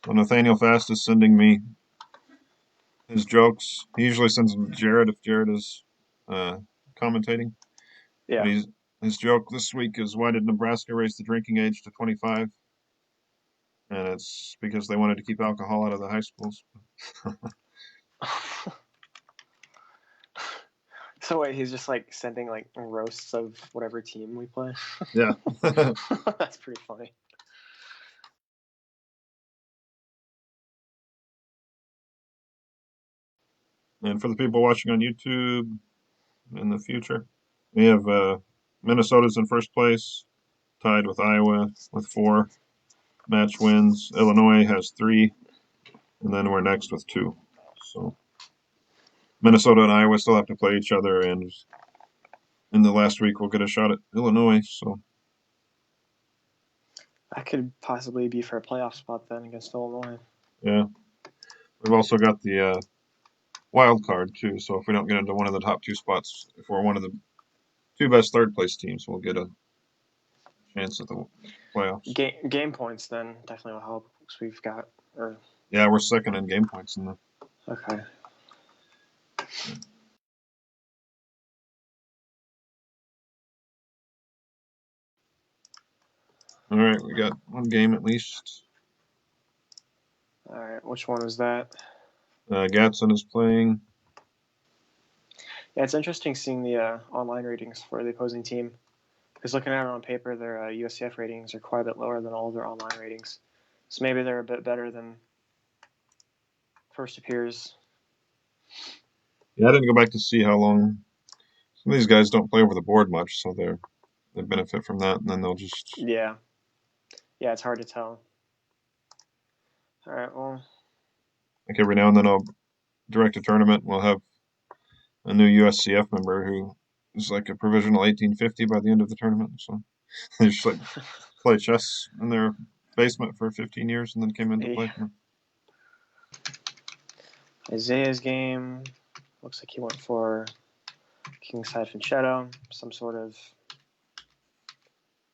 So Nathaniel Fast is sending me his jokes. He usually sends them to Jared if Jared is uh, commentating. But Yeah. his joke this week is, why did Nebraska raise the drinking age to 25? And it's because they wanted to keep alcohol out of the high schools. So wait, he's just like sending like roasts of whatever team we play. Yeah. That's pretty funny. And for the people watching on YouTube in the future, we have Minnesota's in first place, tied with Iowa with 4 match wins. Illinois has 3, and then we're next with 2. So Minnesota and Iowa still have to play each other, and in the last week we'll get a shot at Illinois. So That could possibly be for a playoff spot then against Illinois. yeah, we've also got the wild card too. So if we don't get into one of the top 2 spots, if we're one of the 2 best third place teams, we'll get a chance at the playoffs. Game points then definitely will help because we've got. Or Yeah, we're second in game points in the. okay. All right, we got one game at least. All right, which one is that? Gadson is playing. Yeah, it's interesting seeing the online ratings for the opposing team. Because looking at it on paper, their USCF ratings are quite a bit lower than all of their online ratings. So maybe they're a bit better than first appears. Yeah, I didn't go back to see how long. Some of these guys don't play over the board much, so they benefit from that, and then they'll just. Yeah, yeah, it's hard to tell. All right, well, Like every now and then I'll direct a tournament. We'll have a new USCF member who is like a provisional 1850 by the end of the tournament. So they just like play chess in their basement for 15 years and then came into play. Isaiah's game looks like he went for Kingside Finchetto, some sort of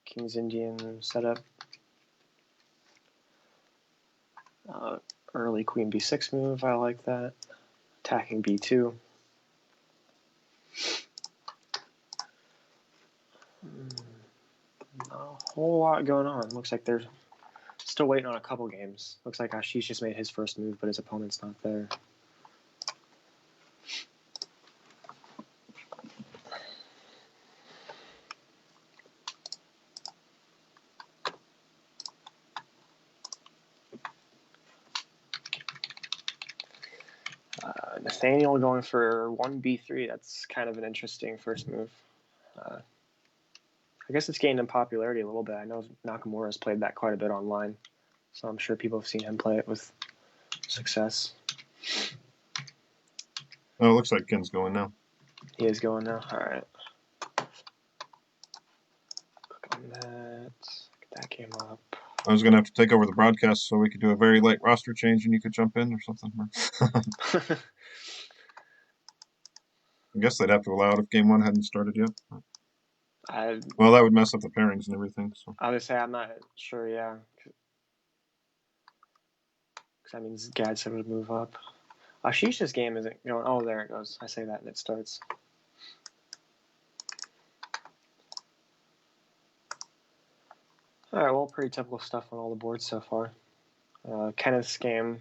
King's Indian setup. Early Queen B6 move, I like that. Attacking B2. A whole lot going on. Looks like they're still waiting on a couple games. Looks like Ashish just made his first move, but his opponent's not there. Nathaniel going for 1B3. That's kind of an interesting first move. I guess it's gained in popularity a little bit. I know Nakamura's played that quite a bit online, so I'm sure people have seen him play it with success. Oh, it looks like Ken's going now. He is going now. All right. Click on that. Get that game up. I was going to have to take over the broadcast so we could do a very late roster change and you could jump in or something. I guess they'd have to allow it if game 1 hadn't started yet. Well, that would mess up the pairings and everything. So I would say I'm not sure. Yeah, because that means Gadson would move up. Ashish's game isn't going. Oh, there it goes. I say that and it starts. All right. Well, pretty typical stuff on all the boards so far. Kenneth's game.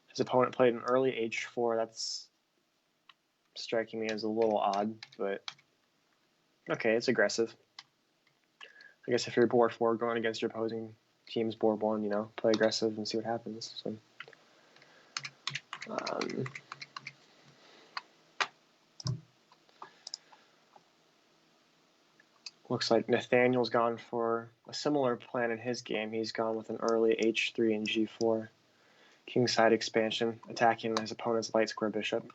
His opponent played an early H4. That's striking me as a little odd, but okay, it's aggressive. I guess if you're board 4 going against your opposing team's board 1, play aggressive and see what happens. So, looks like Nathaniel's gone for a similar plan in his game. He's gone with an early H3 and G4. Kingside expansion, attacking his opponent's light square bishop.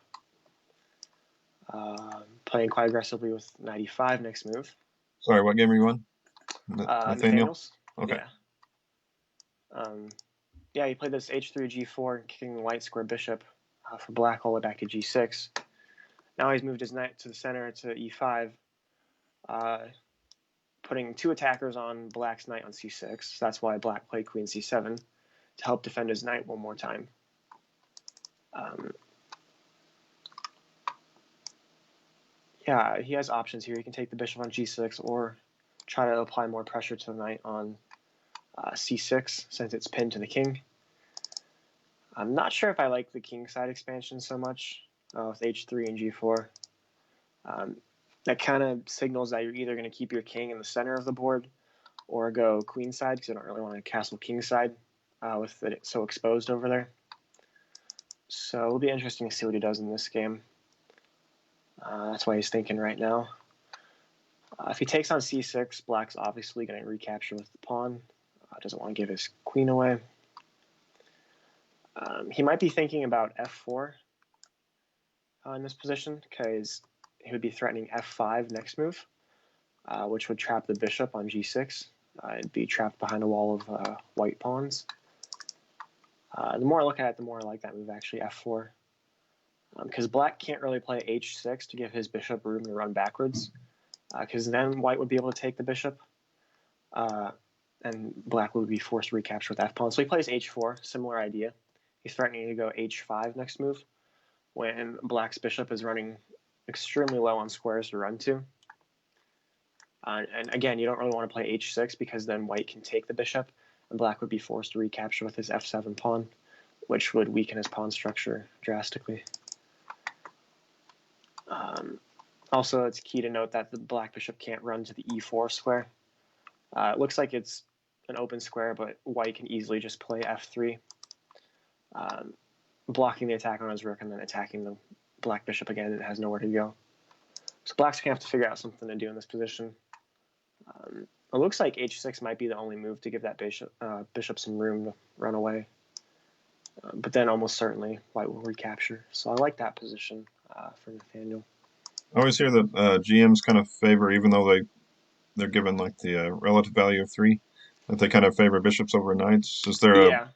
Playing quite aggressively with 95 next move. sorry, what game are you on? Nathaniel's. Okay. Yeah, he played this H3 G4, kicking the light square bishop for black all the way back to G6. Now he's moved his knight to the center to E5, putting 2 attackers on black's knight on C6. That's why black played queen C7. to help defend his knight one more time. Yeah, he has options here. He can take the bishop on g6 or try to apply more pressure to the knight on c6 since it's pinned to the king. I'm not sure if I like the king side expansion so much with h3 and g4. That kind of signals that you're either going to keep your king in the center of the board or go queen side because I don't really want to castle king side with it so exposed over there. So it'll be interesting to see what he does in this game. That's why he's thinking right now. If he takes on c6, black's obviously going to recapture with the pawn. Doesn't want to give his queen away. He might be thinking about f4 in this position because he would be threatening f5 next move, which would trap the bishop on g6. It'd be trapped behind a wall of white pawns. The more I look at it, the more I like that move, actually, f4. Because black can't really play h6 to give his bishop room to run backwards, because then white would be able to take the bishop, and black would be forced to recapture with f-pawn. So he plays h4, similar idea. He's threatening to go h5 next move, when black's bishop is running extremely low on squares to run to. And again, you don't really want to play h6 because then white can take the bishop, and black would be forced to recapture with his f7 pawn, which would weaken his pawn structure drastically. Also, it's key to note that the black bishop can't run to the e4 square. It looks like it's an open square, but white can easily just play f3, blocking the attack on his rook and then attacking the black bishop again. It has nowhere to go. So black's going to have to figure out something to do in this position. It looks like h6 might be the only move to give that bishop some room to run away. But then almost certainly white will recapture. So I like that position for Nathaniel. I always hear that GMs kind of favor, even though they're given like the relative value of 3, that they kind of favor bishops over knights. Is there Yeah.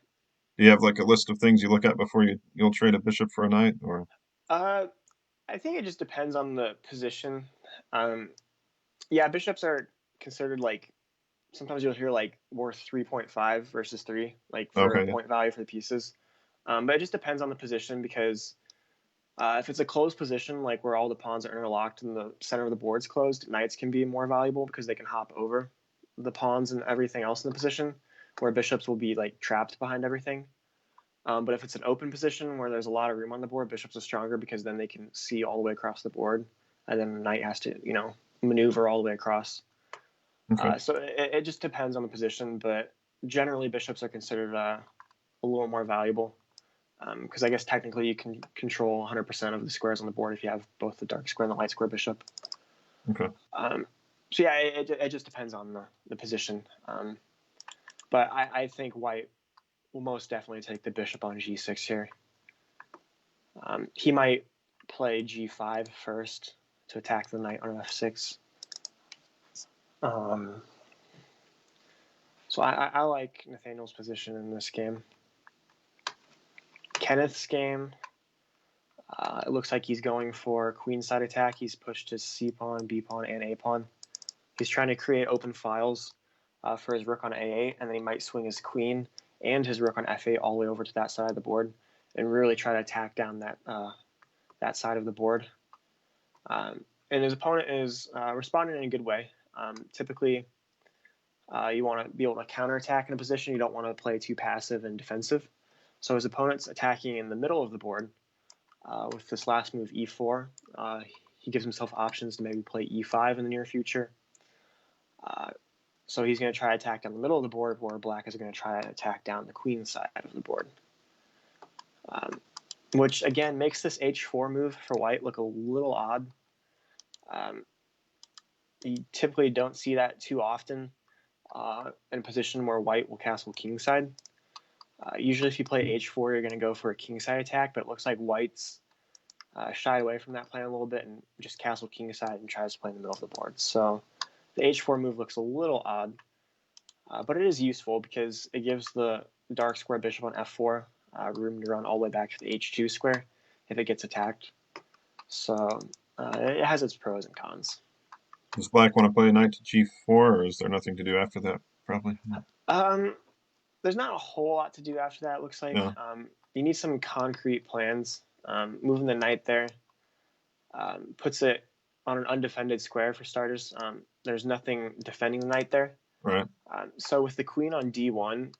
Do you have like a list of things you look at before you'll trade a bishop for a knight, or? I think it just depends on the position. Yeah, bishops are considered like, sometimes you'll hear like worth 3.5 versus 3, like for Okay, yeah. point value for the pieces. But it just depends on the position because if it's a closed position, like where all the pawns are interlocked and the center of the board's closed, knights can be more valuable because they can hop over the pawns and everything else in the position, where bishops will be like trapped behind everything. But if it's an open position where there's a lot of room on the board, bishops are stronger because then they can see all the way across the board, and then the knight has to, maneuver all the way across. Okay. So it just depends on the position, but generally bishops are considered a little more valuable because I guess technically you can control 100% of the squares on the board if you have both the dark square and the light square bishop. Okay. So yeah, it just depends on the position. But I think white will most definitely take the bishop on g6 here. He might play g5 first to attack the knight on f6. So I like Nathaniel's position in this game. Kenneth's game, it looks like he's going for queenside attack. He's pushed his c pawn, b pawn, and a pawn. He's trying to create open files for his rook on a8, and then he might swing his queen and his rook on f8 all the way over to that side of the board and really try to attack down that side of the board. And his opponent is responding in a good way. Typically, you want to be able to counterattack in a position. You don't want to play too passive and defensive. So his opponent's attacking in the middle of the board with this last move, e4. He gives himself options to maybe play e5 in the near future. So he's going to try to attack down the middle of the board, where black is going to try to attack down the queen side of the board. Which, again, makes this h4 move for white look a little odd. You typically don't see that too often in a position where white will castle kingside. Usually if you play h4, you're going to go for a kingside attack, but it looks like white's shied away from that plan a little bit and just castle kingside and tries to play in the middle of the board. So the h4 move looks a little odd, but it is useful because it gives the dark square bishop on f4 room to run all the way back to the h2 square if it gets attacked. So it has its pros and cons. Does black want to play knight to g4, or is there nothing to do after that? Probably. there's not a whole lot to do after that, it looks like. Yeah. You need some concrete plans. Moving the knight there puts it on an undefended square for starters. There's nothing defending the knight there. Right. So with the queen on d1,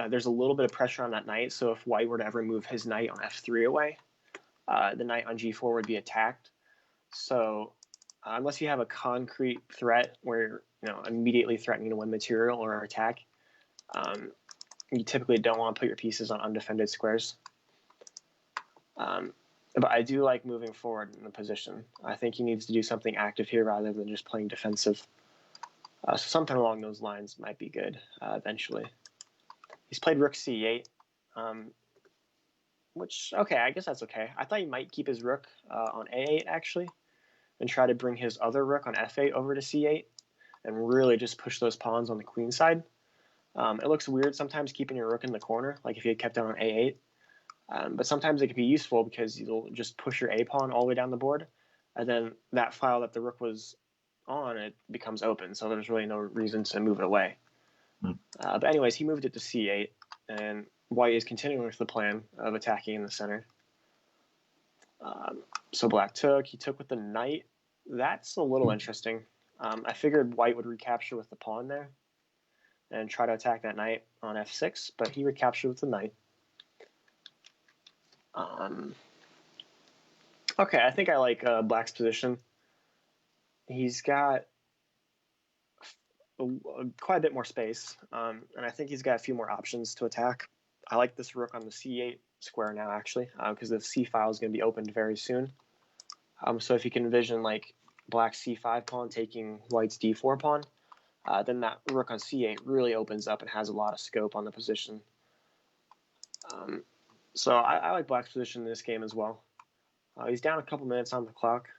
there's a little bit of pressure on that knight. So if white were to ever move his knight on f3 away, the knight on g4 would be attacked. So unless you have a concrete threat where you're immediately threatening to win material or attack, you typically don't want to put your pieces on undefended squares. But I do like moving forward in the position. I think he needs to do something active here rather than just playing defensive. So something along those lines might be good eventually. He's played rook c8, which, okay, I guess that's okay. I thought he might keep his rook on a8, actually, and try to bring his other rook on f8 over to c8 and really just push those pawns on the queen side. It looks weird sometimes keeping your rook in the corner, like if you had kept it on a8. But sometimes it can be useful because you'll just push your a pawn all the way down the board, and then that file that the rook was on, it becomes open, so there's really no reason to move it away. But anyways, he moved it to c8, and white is continuing with the plan of attacking in the center. So black took. He took with the knight. That's a little interesting. I figured white would recapture with the pawn there and try to attack that knight on f6, but he recaptured with the knight. Okay, I think I like black's position. He's got quite a bit more space, and I think he's got a few more options to attack. I like this rook on the c8 square now, actually, because the c file is going to be opened very soon. So if you can envision like black's c5 pawn taking white's d4 pawn, then that rook on c8 really opens up and has a lot of scope on the position. So I like black's position in this game as well. He's down a couple minutes on the clock,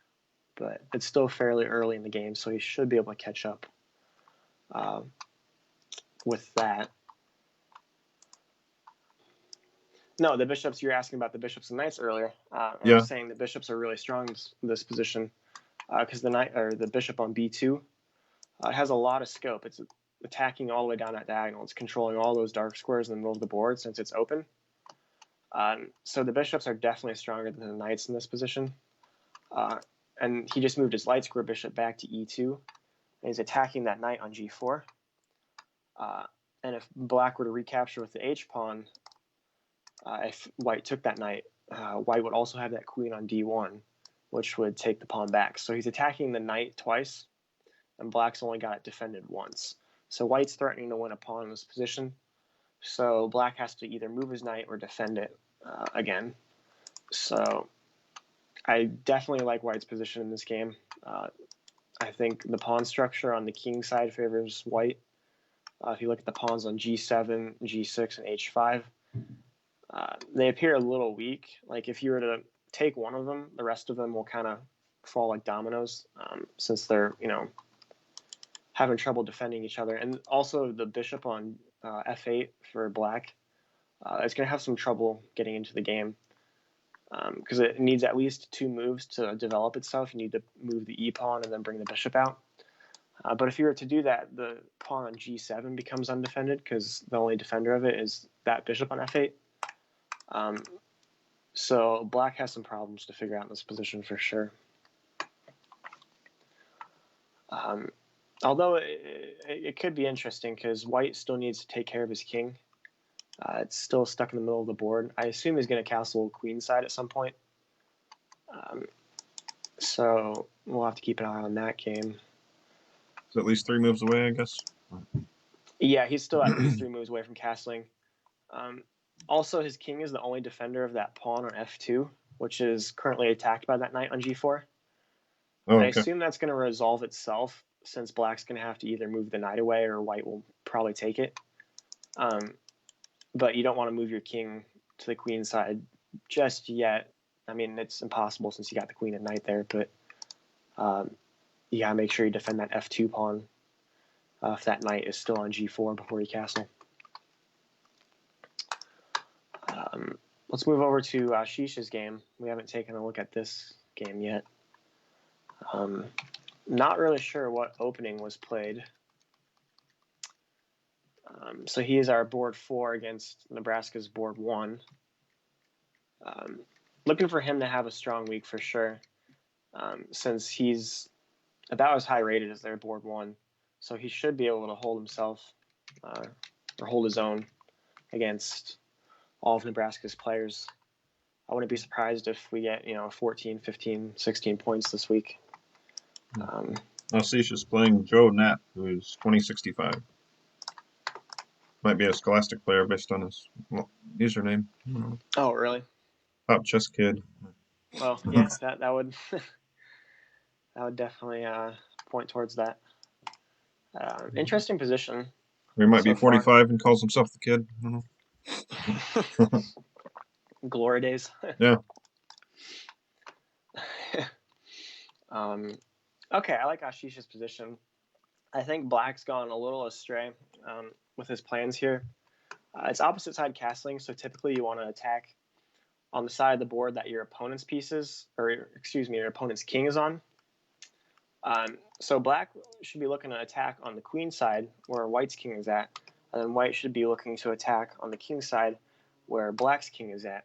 but it's still fairly early in the game, so he should be able to catch up with that. No, the bishops, you were asking about the bishops and knights earlier. Yeah. I was saying the bishops are really strong in this position because the knight or the bishop on b2 has a lot of scope. It's attacking all the way down that diagonal. It's controlling all those dark squares in the middle of the board since it's open. So the bishops are definitely stronger than the knights in this position. And he just moved his light square bishop back to e2. And he's attacking that knight on g4. And if black were to recapture with the h-pawn, if white took that knight, white would also have that queen on d1, which would take the pawn back. So he's attacking the knight twice, and black's only got it defended once. So white's threatening to win a pawn in this position. So black has to either move his knight or defend it again. So I definitely like white's position in this game. I think the pawn structure on the king side favors white. If you look at the pawns on g7, g6, and h5, they appear a little weak. Like if you were to take one of them, the rest of them will kind of fall like dominoes since they're, having trouble defending each other. And also the bishop on f8 for black is going to have some trouble getting into the game because it needs at least 2 moves to develop itself. You need to move the e-pawn and then bring the bishop out. But if you were to do that, the pawn on g7 becomes undefended because the only defender of it is that bishop on f8. So black has some problems to figure out in this position for sure. Although it could be interesting because white still needs to take care of his king. It's still stuck in the middle of the board. I assume he's going to castle queenside at some point. So we'll have to keep an eye on that game. It's at least 3 moves away, I guess. Yeah, he's still at least 3 moves away from castling. Also, his king is the only defender of that pawn on f2, which is currently attacked by that knight on g4. Oh, okay. I assume that's going to resolve itself since black's going to have to either move the knight away or white will probably take it. But you don't want to move your king to the queen side just yet. I mean, it's impossible since you got the queen and knight there, but you got to make sure you defend that f2 pawn if that knight is still on g4 before you castle. Let's move over to Ashish's game. We haven't taken a look at this game yet. Not really sure what opening was played. So he is our board 4 against Nebraska's board 1. Looking for him to have a strong week for sure, since he's about as high rated as their board 1. So he should be able to hold himself or hold his own against all of Nebraska's players. I wouldn't be surprised if we get 14, 15, 16 points this week. Asish is playing Joe Knapp, who's 2065. Might be a Scholastic player based on his username. Oh, really? Top chess kid. Well, yeah, that would that would definitely point towards that. Interesting position. He might be so far. 45 and calls himself the kid. I don't know. Glory days. Yeah. Okay, I like Ashish's position. I think Black's gone a little astray with his plans here. It's opposite side castling, so typically you want to attack on the side of the board that your opponent's pieces, or excuse me, your opponent's king is on. So Black should be looking to attack on the queen side where White's king is at, and then White should be looking to attack on the king side where Black's king is at.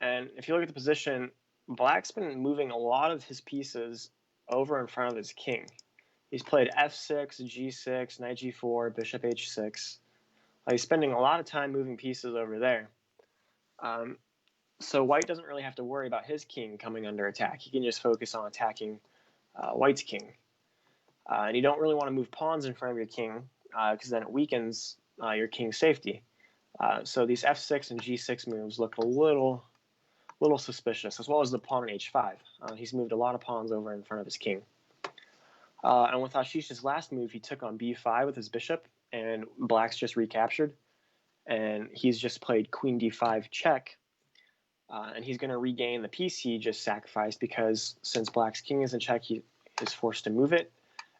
And if you look at the position, Black's been moving a lot of his pieces over in front of his king. He's played f6, g6, knight g4, bishop h6. He's spending a lot of time moving pieces over there. So White doesn't really have to worry about his king coming under attack. He can just focus on attacking White's king. And you don't really want to move pawns in front of your king because then it weakens your king's safety. So these f6 and g6 moves look a little suspicious, as well as the pawn on h5. He's moved a lot of pawns over in front of his king. And with Ashish's last move, he took on b5 with his bishop, and Black's just recaptured. And he's just played queen d5 check. And he's going to regain the piece he just sacrificed because since Black's king is in check, he is forced to move it.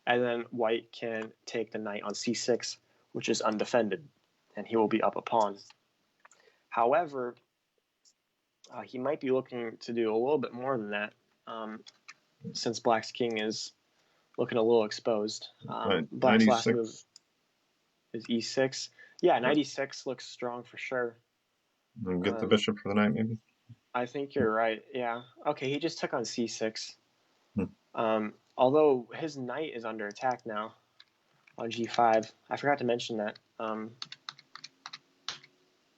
And then White can take the knight on c6, which is undefended, and he will be up a pawn. However, he might be looking to do a little bit more than that since Black's king is looking a little exposed. Black's last move is e6. Yeah, knight e6 looks strong for sure. And get the bishop for the knight, maybe? I think you're right, yeah. Okay, he just took on c6. Although his knight is under attack now on g5. I forgot to mention that.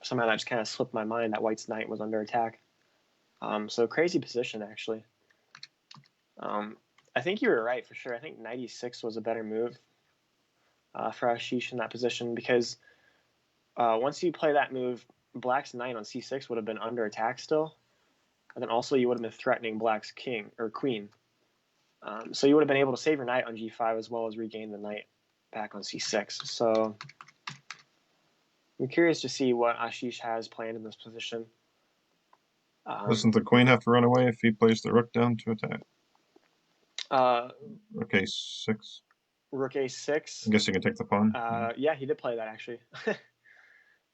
Somehow that just kind of slipped my mind that White's knight was under attack. So crazy position, actually. I think you were right for sure. I think knight e6 was a better move for Ashish in that position because once you play that move, Black's knight on c6 would have been under attack still. And then also you would have been threatening Black's king or queen. So you would have been able to save your knight on g5 as well as regain the knight back on c6. So I'm curious to see what Ashish has planned in this position. Doesn't the queen have to run away if he plays the rook down to attack? Rook a6. Rook a6. I guess you can take the pawn. Yeah, he did play that actually.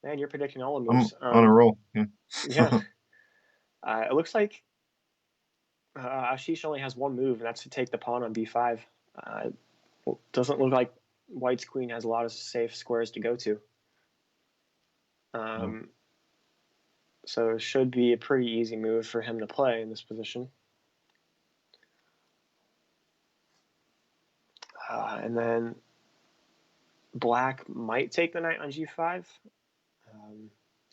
Man, you're predicting all the moves. I'm on a roll. Yeah. Yeah. It looks like Ashish only has one move, and that's to take the pawn on b5. Doesn't look like White's queen has a lot of safe squares to go to. So it should be a pretty easy move for him to play in this position. And then Black might take the knight on g5.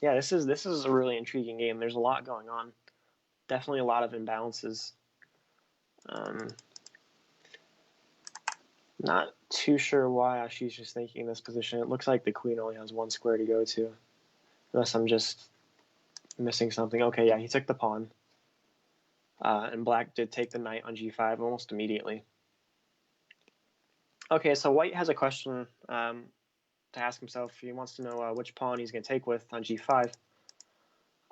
Yeah, this is a really intriguing game. There's a lot going on. Definitely a lot of imbalances. Not too sure why Ashish is thinking this position. It looks like the queen only has one square to go to. Unless I'm just missing something. Okay, yeah, he took the pawn. And Black did take the knight on g5 almost immediately. Okay, so White has a question to ask himself. He wants to know which pawn he's going to take with on g5.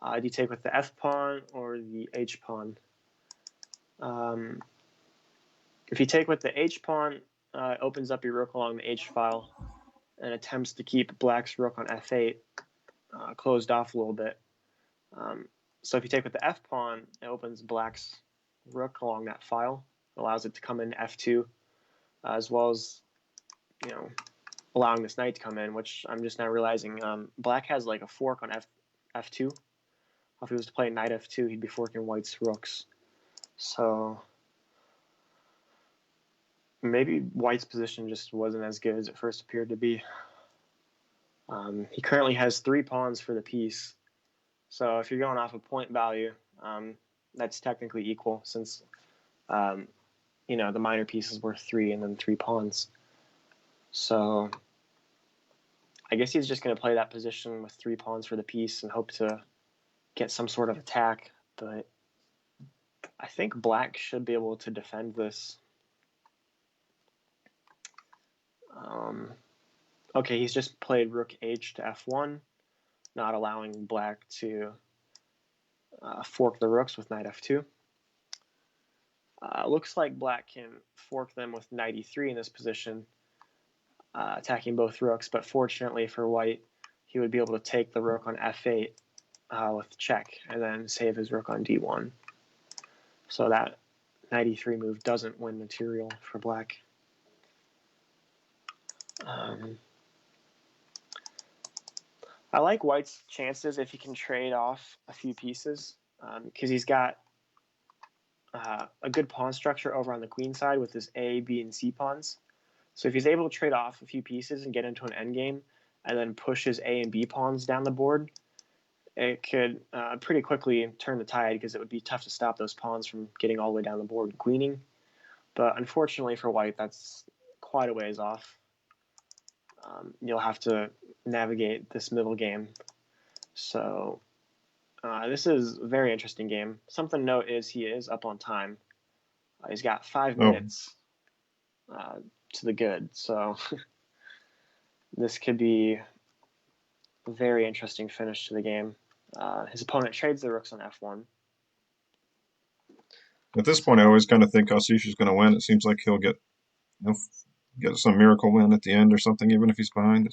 Do you take with the f pawn or the h pawn? If you take with the h pawn, it opens up your rook along the h file and attempts to keep Black's rook on f8 closed off a little bit. So if you take with the f pawn, it opens Black's rook along that file, allows it to come in f2, as well as allowing this knight to come in, which I'm just now realizing black has like a fork on f2. If he was to play knight f2, he'd be forking white's rooks. So maybe white's position just wasn't as good as it first appeared to be. He currently has 3 pawns for the piece. So if you're going off a point value, that's technically equal since, the minor piece is worth 3 and then 3 pawns. So I guess he's just going to play that position with 3 pawns for the piece and hope to get some sort of attack. But I think black should be able to defend this. Okay, he's just played rook h to f1, not allowing black to fork the rooks with knight f2. Looks like black can fork them with knight e3 in this position, attacking both rooks, but fortunately for white, he would be able to take the rook on f8 with check and then save his rook on d1. So that knight e3 move doesn't win material for black. I like white's chances if he can trade off a few pieces, because he's got a good pawn structure over on the queen side with his A, B, and C pawns. So if he's able to trade off a few pieces and get into an endgame and then push his A and B pawns down the board, it could pretty quickly turn the tide because it would be tough to stop those pawns from getting all the way down the board and queening. But unfortunately for white, that's quite a ways off. You'll have to navigate this middle game. So this is a very interesting game. Something to note is he is up on time. He's got 5 minutes to the good. So this could be a very interesting finish to the game. His opponent trades the rooks on f1. At this point, I always kind of think Asish is going to win. It seems like he'll get some miracle win at the end or something, even if he's behind.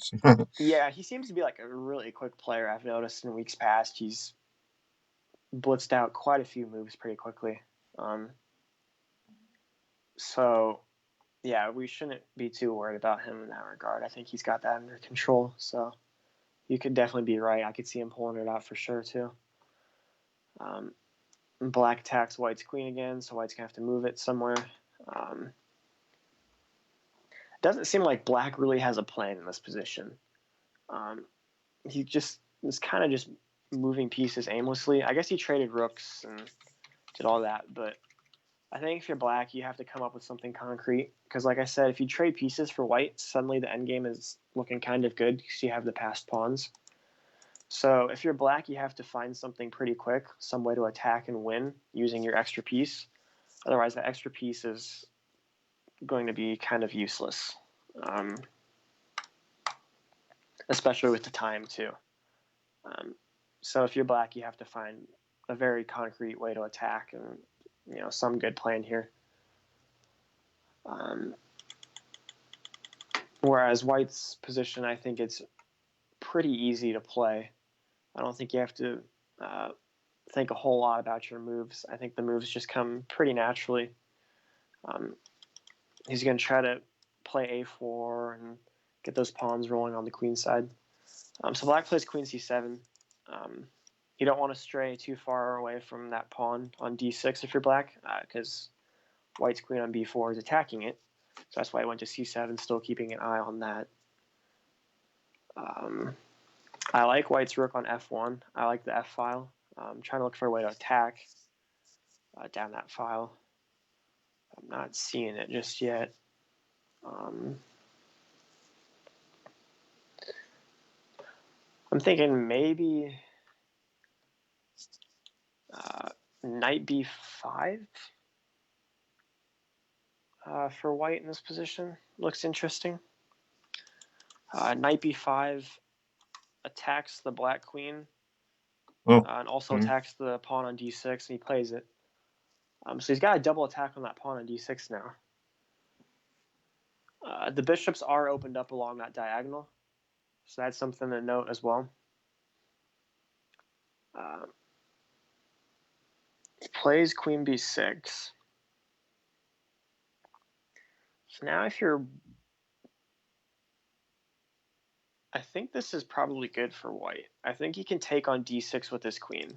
Yeah, he seems to be like a really quick player. I've noticed in weeks past he's blitzed out quite a few moves pretty quickly. So, yeah, we shouldn't be too worried about him in that regard. I think he's got that under control. So you could definitely be right. I could see him pulling it out for sure, too. Black attacks white's queen again, so white's going to have to move it somewhere. Doesn't seem like black really has a plan in this position. He just is kind of just moving pieces aimlessly. I guess he traded rooks and did all that, but I think if you're black, you have to come up with something concrete. Because like I said, if you trade pieces for white, suddenly the endgame is looking kind of good because you have the passed pawns. So if you're black, you have to find something pretty quick, some way to attack and win using your extra piece. Otherwise, that extra piece is going to be kind of useless, especially with the time too. So if you're black, you have to find a very concrete way to attack and some good plan here. Whereas white's position, I think it's pretty easy to play. I don't think you have to think a whole lot about your moves. I think the moves just come pretty naturally. He's going to try to play a4 and get those pawns rolling on the queen side. So black plays queen c7. You don't want to stray too far away from that pawn on d6 if you're black, because white's queen on b4 is attacking it. So that's why I went to c7, still keeping an eye on that. I like white's rook on f1. I like the f file. I'm trying to look for a way to attack down that file. I'm not seeing it just yet. I'm thinking maybe knight b5 for white in this position. Looks interesting. Knight b5 attacks the black queen and also attacks the pawn on d6, and he plays it. So he's got a double attack on that pawn on d6 now. The bishops are opened up along that diagonal, so that's something to note as well. He plays queen b6. So now if you're I think this is probably good for white. I think he can take on d6 with his queen.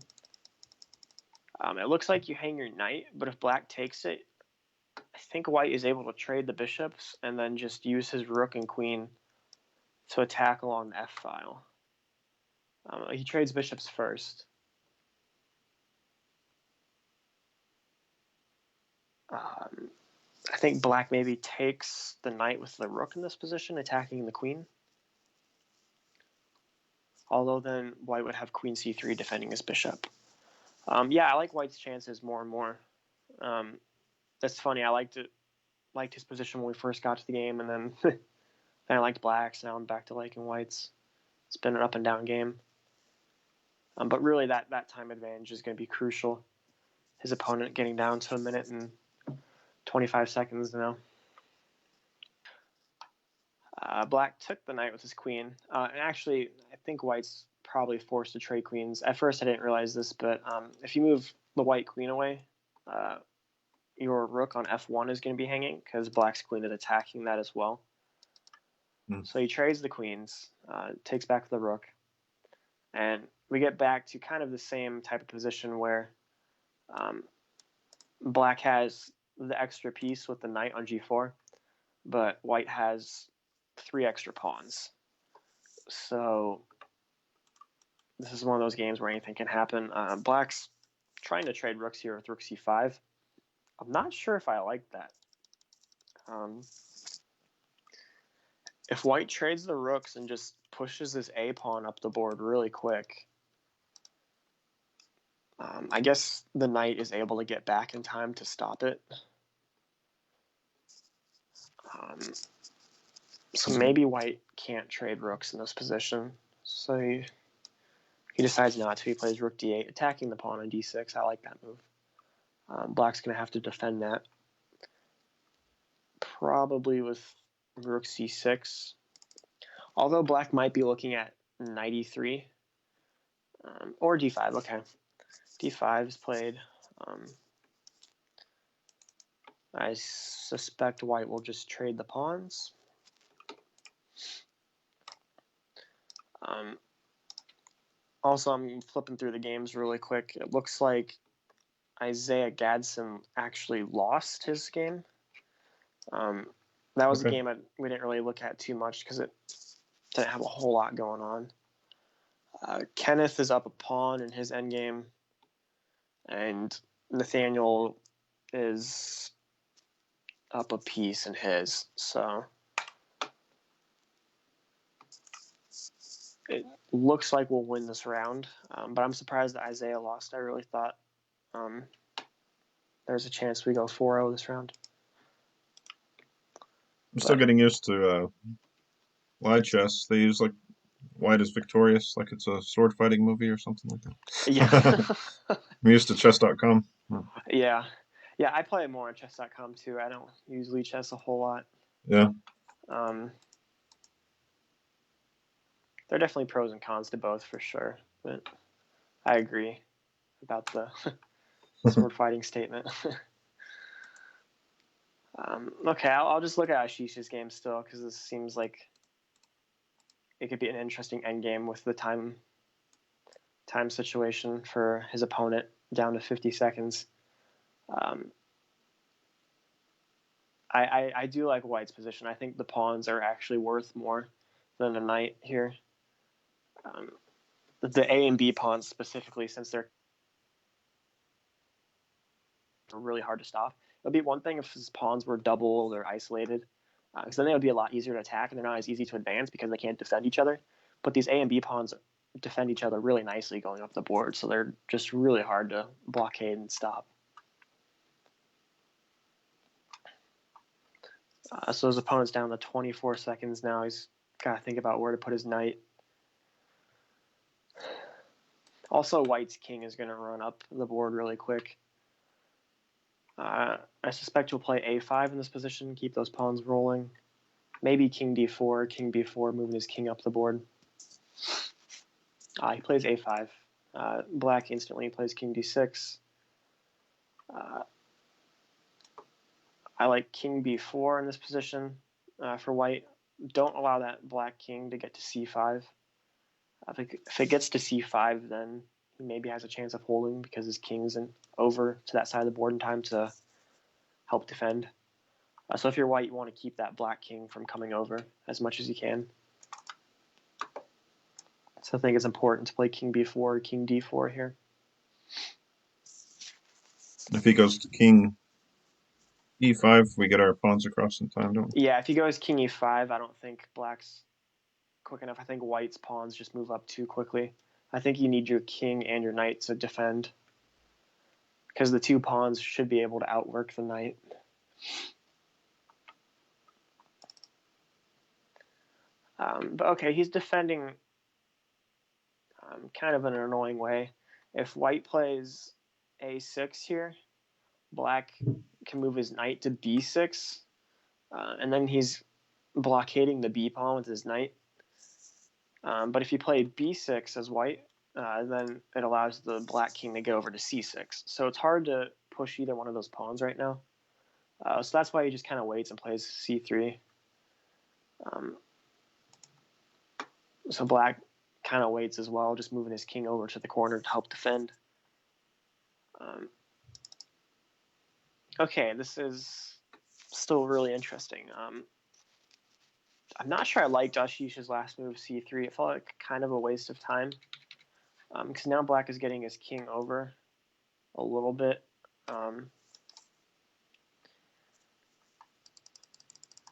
It looks like you hang your knight, but if black takes it, I think white is able to trade the bishops and then just use his rook and queen to attack along the f-file. He trades bishops first. I think black maybe takes the knight with the rook in this position, attacking the queen. Although then white would have queen c3 defending his bishop. Yeah, I like white's chances more and more. That's funny. I liked his position when we first got to the game, and then then I liked black's. Now I'm back to liking white's. It's been an up and down game. But really, that time advantage is going to be crucial. His opponent getting down to a minute and 25 seconds now. Black took the knight with his queen. And actually, I think white's probably forced to trade queens. At first, I didn't realize this, but if you move the white queen away, your rook on f1 is going to be hanging because black's queen is attacking that as well. So he trades the queens, takes back the rook, and we get back to kind of the same type of position where black has the extra piece with the knight on g4, but white has 3 extra pawns. So this is one of those games where anything can happen. Black's trying to trade rooks here with rook c5. I'm not sure if I like that. If white trades the rooks and just pushes this a pawn up the board really quick, I guess the knight is able to get back in time to stop it. So maybe white can't trade rooks in this position. So he decides not to. He plays rook d8, attacking the pawn on d6. I like that move. Black's going to have to defend that. Probably with rook c6. Although black might be looking at knight e3. Or d5, okay. d5 is played. I suspect white will just trade the pawns. Also, I'm flipping through the games really quick. It looks like Isaiah Gadson actually lost his game. That was a game we didn't really look at too much because it didn't have a whole lot going on. Kenneth is up a pawn in his endgame, and Nathaniel is up a piece in his. So it looks like we'll win this round, but I'm surprised that Isaiah lost. I really thought there's a chance we go 4-0 this round. I'm still getting used to wide chess. They use like white is victorious, like it's a sword fighting movie or something like that. Yeah. I'm used to chess.com. Yeah. Yeah, I play more on chess.com too. I don't use Lee Chess a whole lot. Yeah. There are definitely pros and cons to both for sure, but I agree about the sword fighting statement. Okay, I'll just look at Ashish's game still because this seems like it could be an interesting endgame with the time situation for his opponent down to 50 seconds. I do like white's position. I think the pawns are actually worth more than a knight here. The A and B pawns specifically, since they're really hard to stop. It would be one thing if his pawns were doubled or isolated, because then they would be a lot easier to attack, and they're not as easy to advance because they can't defend each other. But these A and B pawns defend each other really nicely going up the board, so they're just really hard to blockade and stop. So his opponent's down to 24 seconds now. He's got to think about where to put his knight. Also, white's king is going to run up the board really quick. I suspect he'll play a5 in this position, keep those pawns rolling. Maybe king d4, king b4, moving his king up the board. He plays a5. Black instantly plays king d6. I like king b4 in this position for white. don't allow that black king to get to c5. I think if it gets to c5, then he maybe has a chance of holding because his king's over to that side of the board in time to help defend. So if you're white, you want to keep that black king from coming over as much as you can. So I think it's important to play king b4 or king d4 here. If he goes to king e5, we get our pawns across in time, don't we? Yeah, if he goes king e5, I don't think black's quick enough. I think white's pawns just move up too quickly. I think you need your king and your knight to defend because the two pawns should be able to outwork the knight. But okay, he's defending kind of in an annoying way. If white plays a6 here, black can move his knight to b6, and then he's blockading the b pawn with his knight. But if you play b6 as white, then it allows the black king to go over to c6. So it's hard to push either one of those pawns right now. So that's why he just kind of waits and plays c3. So black kind of waits as well, just moving his king over to the corner to help defend. Okay, this is still really interesting. I'm not sure I liked Ashish's last move, c3. It felt like kind of a waste of time because now black is getting his king over a little bit.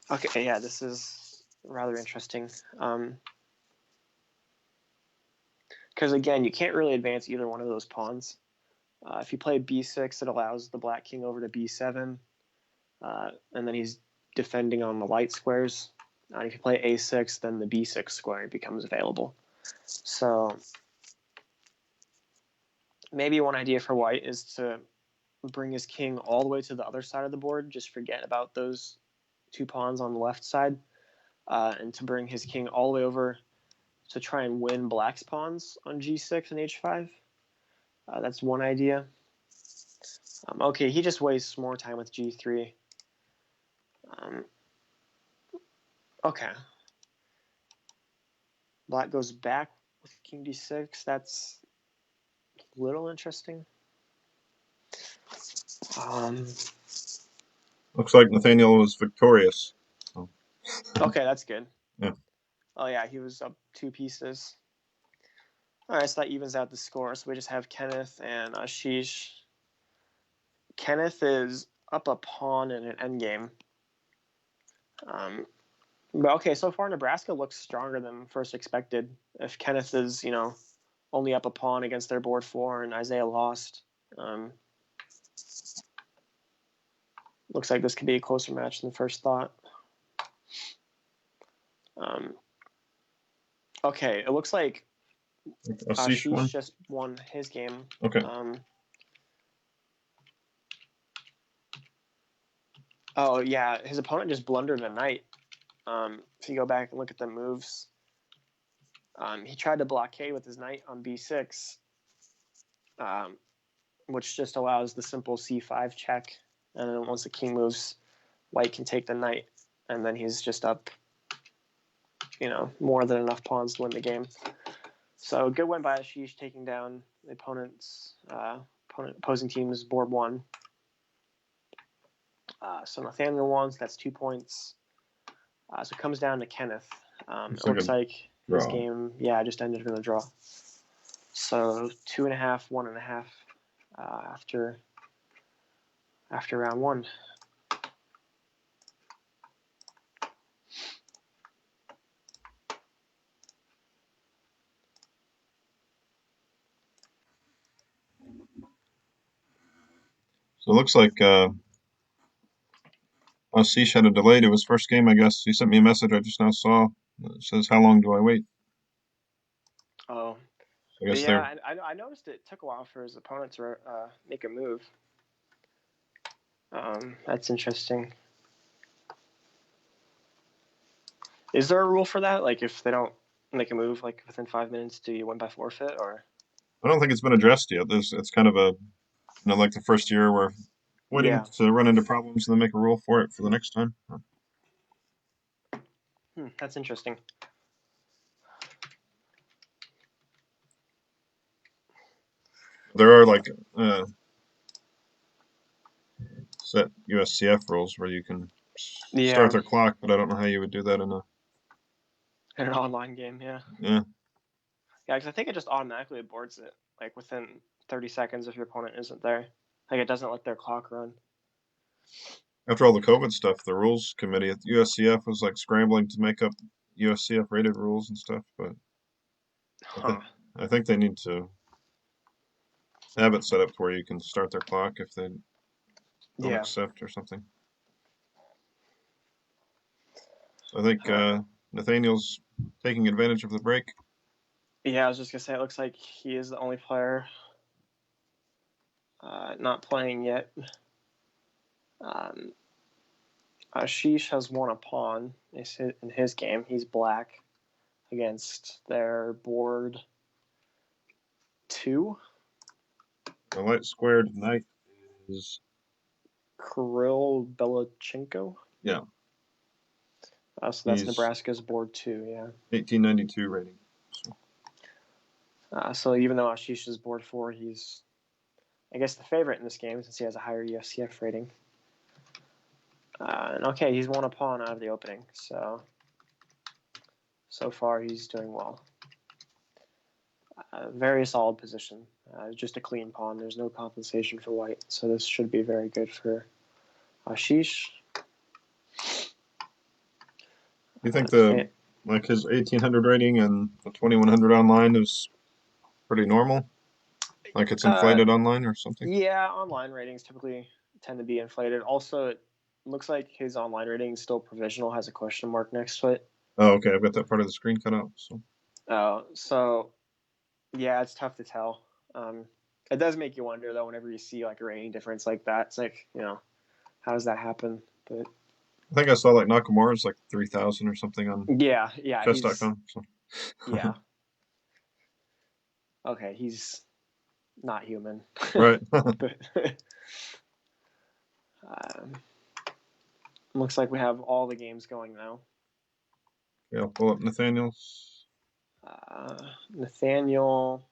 Okay, yeah, this is rather interesting. Because again, you can't really advance either one of those pawns. If you play b6, it allows the black king over to b7, and then he's defending on the light squares. And if you play a6, then the b6 square becomes available. So maybe one idea for white is to bring his king all the way to the other side of the board, just forget about those two pawns on the left side, and to bring his king all the way over to try and win black's pawns on g6 and h5. That's one idea. Okay, he just wastes more time with g3. Okay. Black goes back with king d6. That's a little interesting. Looks like Nathaniel was victorious. Oh. Okay, that's good. Yeah. Oh yeah, he was up 2 pieces. All right, so that evens out the score. So we just have Kenneth and Ashish. Kenneth is up a pawn in an endgame. But okay, so far Nebraska looks stronger than first expected. If Kenneth is, only up a pawn against their board 4 and Isaiah lost, looks like this could be a closer match than first thought. Okay, it looks like Ashish just won his game. Okay. Oh yeah, his opponent just blundered a knight. If you go back and look at the moves, he tried to blockade with his knight on b6, which just allows the simple c5 check, and then once the king moves, white can take the knight, and then he's just up, more than enough pawns to win the game. So good win by Ashish, taking down the opposing team's board 1. So Nathaniel won, so that's 2 points. So it comes down to Kenneth. It looks like this game, just ended in a draw. So 2.5, 1.5 after round 1. So it looks like Asish had a delay to his first game, I guess. He sent me a message I just now saw. It says, "How long do I wait?" Oh. I guess I noticed it took a while for his opponent to make a move. That's interesting. Is there a rule for that? Like, if they don't make a move like within 5 minutes, do you win by forfeit? Or I don't think it's been addressed yet. It's kind of a, like the first year we're waiting to run into problems and then make a rule for it for the next time. That's interesting. There are like set USCF rules where you can start Yeah, their clock, but I don't know how you would do that in a in an online game, yeah. yeah. Yeah, because I think it just automatically aborts it, like within 30 seconds if your opponent isn't there. Like it doesn't let their clock run. After all the COVID stuff, the rules committee at the USCF was like scrambling to make up USCF rated rules and stuff, but I, th- Huh. I think they need to have it set up to where you can start their clock if they don't Yeah. accept or something. So I think All right. Nathaniel's taking advantage of the break. Yeah, I was just gonna say it looks like he is the only player not playing yet. Um, Ashish has won a pawn in his game. He's black against their board 2. The light squared knight is Kirill Belachenko. yeah. So that's He's Nebraska's board 2. Yeah. 1892 rating. So even though Ashish is board 4, he's I guess the favorite in this game since he has a higher USCF rating. And okay, he's won a pawn out of the opening, so far he's doing well. Very solid position. Just a clean pawn. There's no compensation for white, so this should be very good for Ashish. You think the like his 1800 rating and the 2100 online is pretty normal? Like it's inflated online or something? Yeah, online ratings typically tend to be inflated. Also, it looks like his online rating is still provisional, has a question mark next to it. Oh, okay. I've got that part of the screen cut out. So yeah, it's tough to tell. It does make you wonder though whenever you see like a rating difference like that. It's like, how does that happen? But I think I saw like Nakamura's like 3,000 or something on yeah, chess.com. So. yeah. Okay, he's not human. Right. But looks like we have all the games going now. Yeah, I'll pull up Nathaniel's. Nathaniel.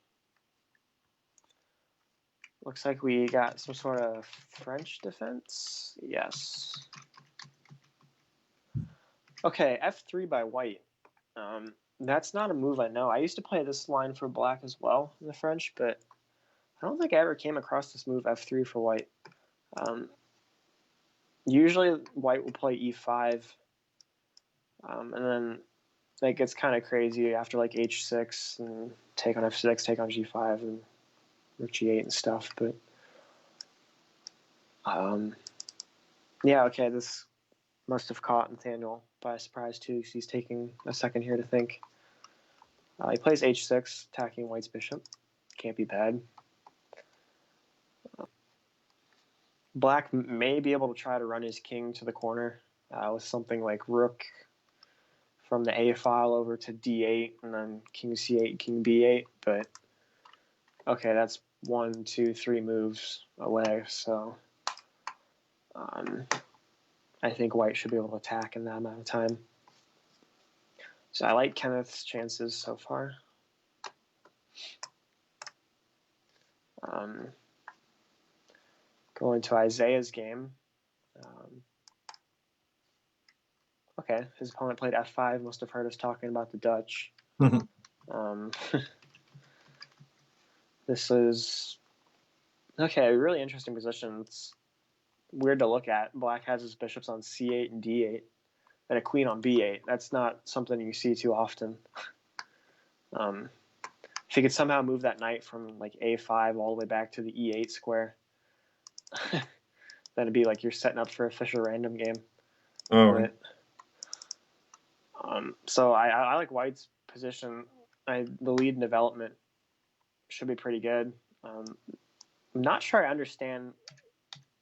Looks like we got some sort of French defense. Yes. Okay, f3 by white. That's not a move I know. I used to play this line for black as well in the French, but I don't think I ever came across this move f3 for white. Usually white will play e5, and then it gets kind of crazy after like h6 and take on f6, take on g5, and rook g8 and stuff. But yeah, okay, this must have caught Nathaniel by surprise too, because he's taking a second here to think. He plays h6, attacking white's bishop. Can't be bad. Black may be able to try to run his king to the corner with something like rook from the A file over to D8, and then king C8, king B8. But okay, that's 1, 2, 3 moves away. So I think white should be able to attack in that amount of time. So I like Kenneth's chances so far. Going to Isaiah's game. Okay, his opponent played f5. Must have heard us talking about the Dutch. This is okay. A really interesting position. It's weird to look at. Black has his bishops on c8 and d8, and a queen on b8. That's not something you see too often. If you could somehow move that knight from like a5 all the way back to the e8 square, then it'd be like you're setting up for a Fisher random game. Oh, but so I like white's position. The lead in development should be pretty good. I'm not sure I understand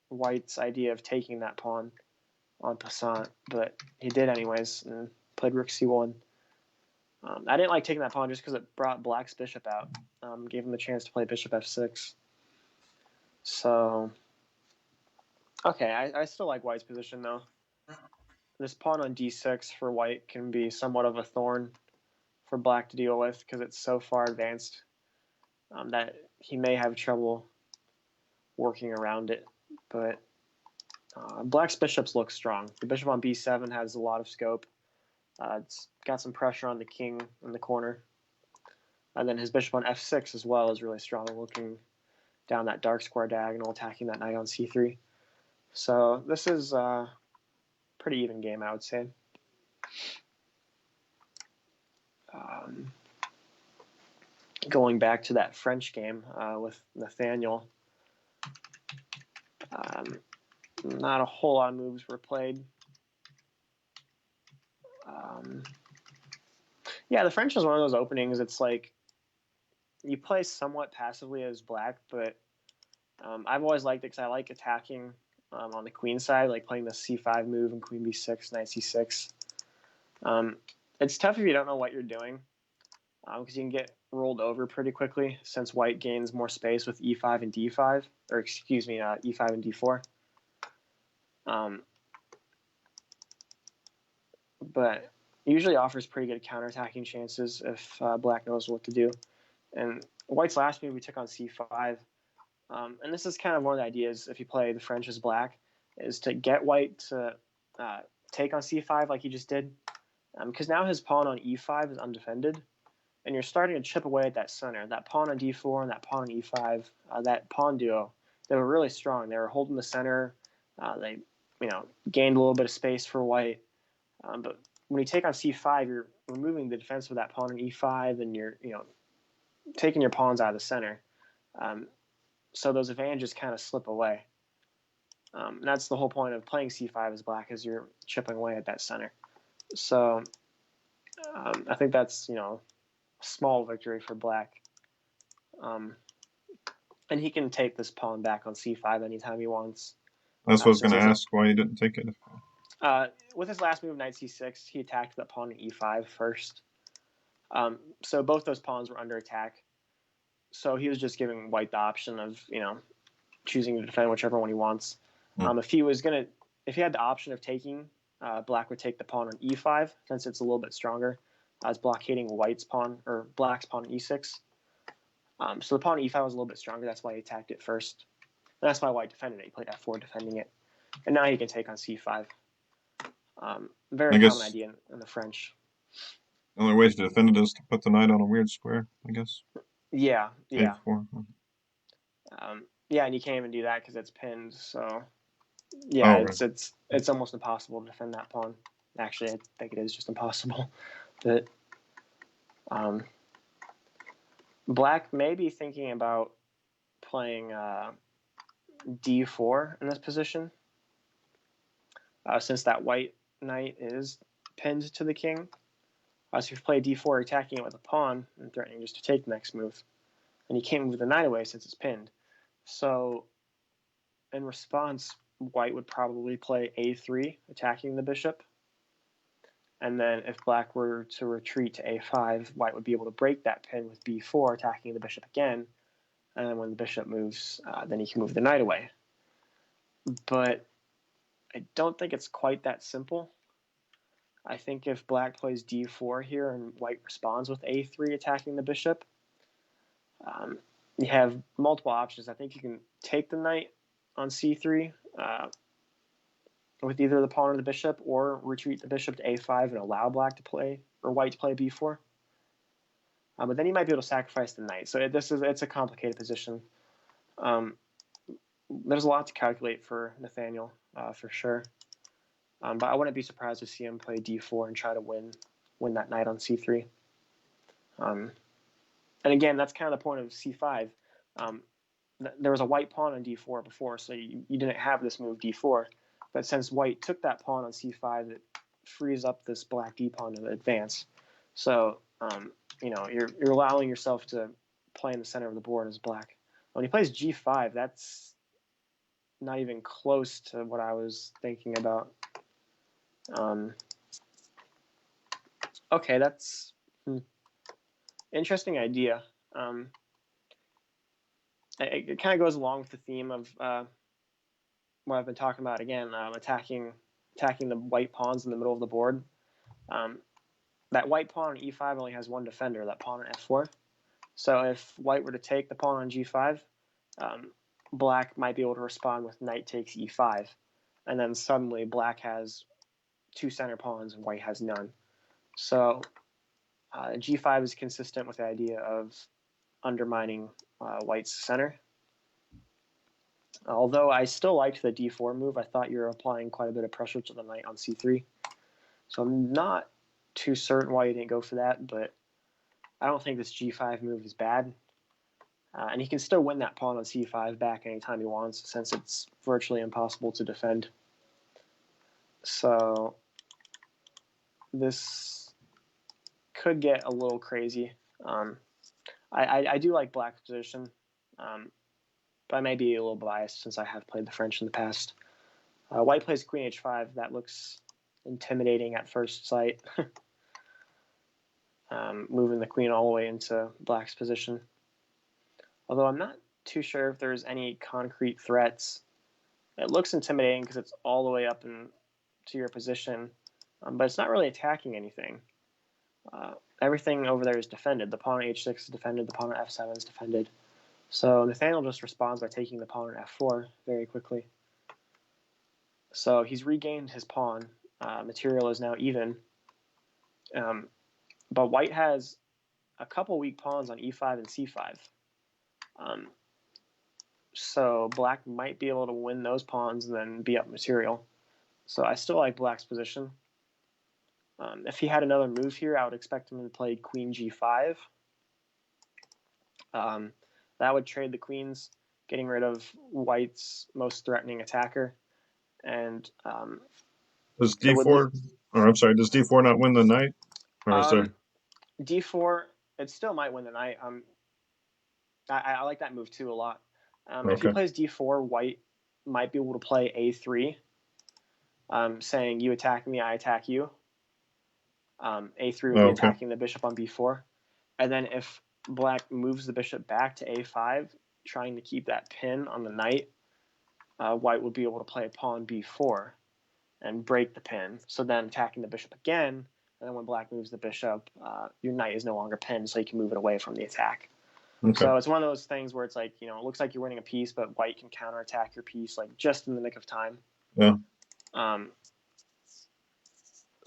white's idea of taking that pawn on passant, but he did anyways and played rook c1. I didn't like taking that pawn just because it brought black's bishop out. Gave him the chance to play bishop f6. So, okay, I still like white's position though. this pawn on d6 for white can be somewhat of a thorn for black to deal with because it's so far advanced that he may have trouble working around it. But black's bishops look strong. The bishop on b7 has a lot of scope. It's got some pressure on the king in the corner. And then his bishop on f6 as well is really strong, looking down that dark square diagonal, attacking that knight on c3. So this is a pretty even game, I would say. Going back to that French game with Nathaniel, not a whole lot of moves were played. Yeah, the French is one of those openings. It's like you play somewhat passively as black, but I've always liked it because I like attacking on the queen side, like playing the c5 move and queen b6, knight c6. It's tough if you don't know what you're doing because you can get rolled over pretty quickly since white gains more space with e5 and d5, or excuse me, e5 and d4. But usually offers pretty good counterattacking chances if black knows what to do. And white's last move, we took on c5. And this is kind of one of the ideas if you play the French as black, is to get white to take on c5 like he just did. Because now his pawn on e5 is undefended, and you're starting to chip away at that center. That pawn on d4 and that pawn on e5, that pawn duo, they were really strong. They were holding the center. They gained a little bit of space for white. But when you take on c5, you're removing the defense of that pawn on e5, and you're taking your pawns out of the center. So those advantages kind of slip away. And that's the whole point of playing c5 as black, is you're chipping away at that center. So I think that's a small victory for black. And he can take this pawn back on c5 anytime he wants. That's what I was going to ask, why you didn't take it. With his last move, knight c6, he attacked that pawn on e5 first. So both those pawns were under attack. So he was just giving white the option of choosing to defend whichever one he wants. If he had the option of taking, black would take the pawn on e5 since it's a little bit stronger. It's blockading white's pawn or black's pawn on e6. So the pawn on e5 was a little bit stronger. That's why he attacked it first. And that's why white defended it. He played f4 defending it, and now he can take on c5. Very common idea in the French. The only way to defend it is to put the knight on a weird square, I guess. Yeah. A4. And you can't even do that because it's pinned. So yeah, it's almost impossible to defend that pawn. Actually, I think it is just impossible. But black may be thinking about playing d4 in this position, since that white knight is pinned to the king. So if you play d4, attacking it with a pawn and threatening just to take the next move, and you can't move the knight away since it's pinned. So in response, white would probably play a3, attacking the bishop. And then if black were to retreat to a5, white would be able to break that pin with b4, attacking the bishop again. And then when the bishop moves, then he can move the knight away. But I don't think it's quite that simple. I think if black plays d4 here and white responds with a3, attacking the bishop, you have multiple options. I think you can take the knight on c3 with either the pawn or the bishop, or retreat the bishop to a5 and allow black to play, or white to play b4. But then you might be able to sacrifice the knight. So it's a complicated position. There's a lot to calculate for Nathaniel, for sure. But I wouldn't be surprised to see him play d4 and try to win that knight on c3. And again, that's kind of the point of c5. There was a white pawn on d4 before, so you didn't have this move d4. But since white took that pawn on c5, it frees up this black d pawn to advance. So you're allowing yourself to play in the center of the board as black. When he plays g5, that's not even close to what I was thinking about. Okay, that's interesting idea. It kind of goes along with the theme of what I've been talking about again, attacking attacking the white pawns in the middle of the board. That white pawn on e5 only has one defender, that pawn on f4. So if white were to take the pawn on g5, black might be able to respond with knight takes e5. And then suddenly black has 2 center pawns and white has none. So g5 is consistent with the idea of undermining white's center. Although I still liked the d4 move, I thought you were applying quite a bit of pressure to the knight on c3. So I'm not too certain why you didn't go for that, but I don't think this g5 move is bad. And he can still win that pawn on c5 back anytime he wants, since it's virtually impossible to defend. So this could get a little crazy. I do like black's position, but I may be a little biased since I have played the French in the past. White plays queen h5. That looks intimidating at first sight. Moving the queen all the way into black's position. Although I'm not too sure if there's any concrete threats. It looks intimidating because it's all the way up into your position, but it's not really attacking anything. Everything over there is defended. The pawn on h6 is defended. The pawn on f7 is defended. So Nathaniel just responds by taking the pawn on f4 very quickly. So he's regained his pawn. Material is now even. But white has a couple weak pawns on e5 and c5. So black might be able to win those pawns and then be up material. So I still like black's position. If he had another move here, I would expect him to play queen g5. That would trade the queens, getting rid of white's most threatening attacker. And does d4, or I'm sorry, does d4 not win the knight? Or is there... d4, it still might win the knight. I like that move too a lot. Okay. If he plays d4, white might be able to play a3, saying you attack me, I attack you. A3 would be attacking the bishop on b4. And then if black moves the bishop back to a5, trying to keep that pin on the knight, white would be able to play pawn b4 and break the pin. So then attacking the bishop again, and then when black moves the bishop, your knight is no longer pinned, so you can move it away from the attack. Okay. So it's one of those things where it's like, it looks like you're winning a piece, but white can counterattack your piece like just in the nick of time. Yeah.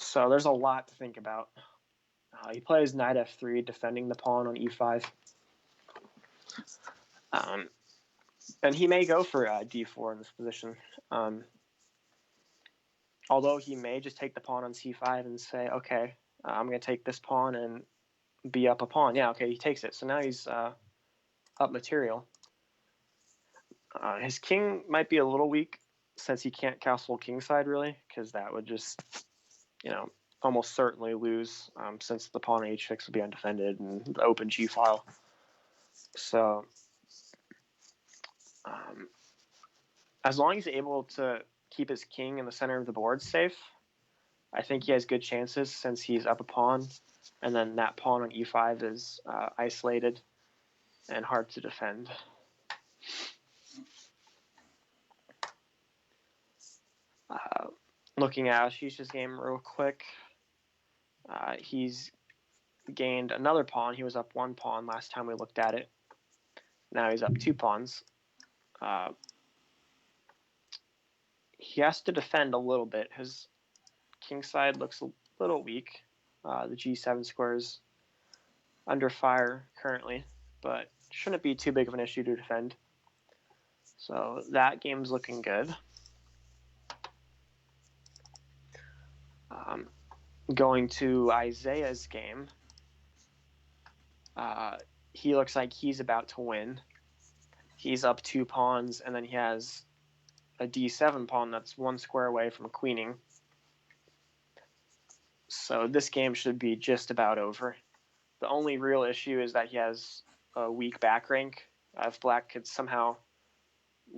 So there's a lot to think about. He plays knight f3, defending the pawn on e5. And he may go for d4 in this position. Although he may just take the pawn on c5 and say, okay, I'm going to take this pawn and be up a pawn. Yeah, okay, he takes it. So now he's up material. His king might be a little weak since he can't castle kingside, really, because that would just, almost certainly lose since the pawn on h6 would be undefended and the open g file. So as long as he's able to keep his king in the center of the board safe, I think he has good chances since he's up a pawn, and then that pawn on e5 is isolated and hard to defend. Looking at Ashish's game real quick, he's gained another pawn. He was up 1 pawn last time we looked at it. Now he's up 2 pawns. He has to defend a little bit. His kingside looks a little weak. The g7 square is under fire currently, but shouldn't be too big of an issue to defend. So that game's looking good. Going to Isaiah's game, he looks like he's about to win. He's up 2 pawns, and then he has a d7 pawn that's 1 square away from queening. So this game should be just about over. The only real issue is that he has a weak back rank. If black could somehow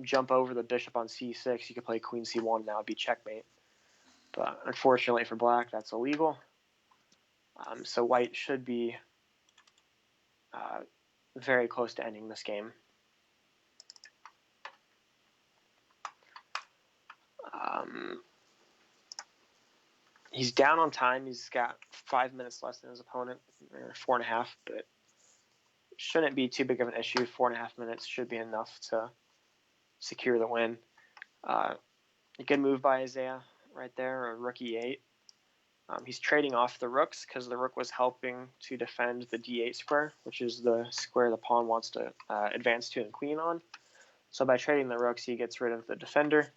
jump over the bishop on c6, he could play queen c1, and that would be checkmate. But unfortunately for black, that's illegal. So white should be very close to ending this game. He's down on time. He's got 5 minutes less than his opponent, or 4.5, but shouldn't be too big of an issue. 4.5 minutes should be enough to secure the win. A good move by Isaiah right there, a rook e8. He's trading off the rooks because the rook was helping to defend the d8 square, which is the square the pawn wants to advance to and queen on. So by trading the rooks, he gets rid of the defender.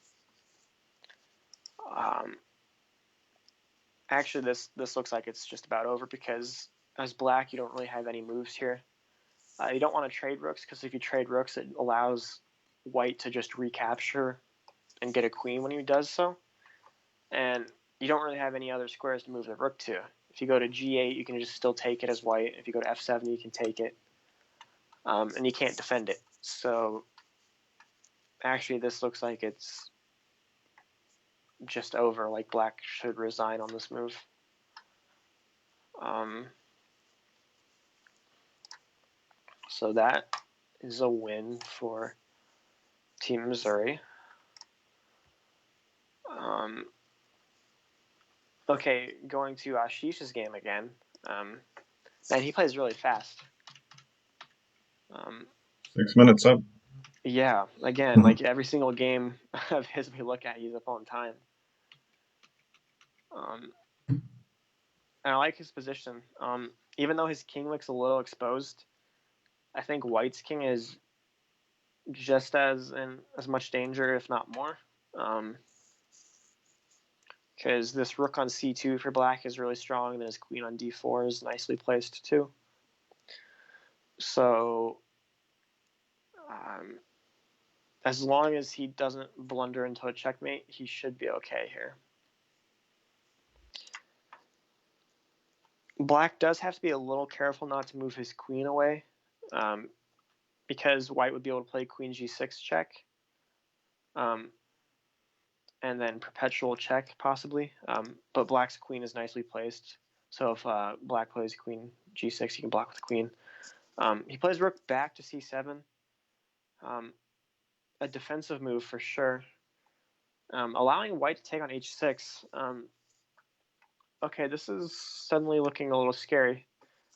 Actually, this looks like it's just about over because as black, you don't really have any moves here. You don't want to trade rooks because if you trade rooks, it allows white to just recapture and get a queen when he does so. And you don't really have any other squares to move the rook to. If you go to g8, you can just still take it as white. If you go to f7, you can take it. And you can't defend it. So actually, this looks like it's just over. Like black should resign on this move. So that is a win for Team Missouri. Okay, going to Ashish's game again. And he plays really fast. 6 minutes up. Yeah, again, like every single game of his we look at, he's up on time. And I like his position. Even though his king looks a little exposed, I think white's king is just as much danger, if not more. Because this rook on c2 for black is really strong, and then his queen on d4 is nicely placed too. So as long as he doesn't blunder into a checkmate, he should be okay here. Black does have to be a little careful not to move his queen away, because white would be able to play queen g6 check, and then perpetual check possibly. But black's queen is nicely placed, so if black plays queen g6, he can block with the queen. He plays rook back to c7, a defensive move for sure, allowing white to take on h6. Okay, this is suddenly looking a little scary.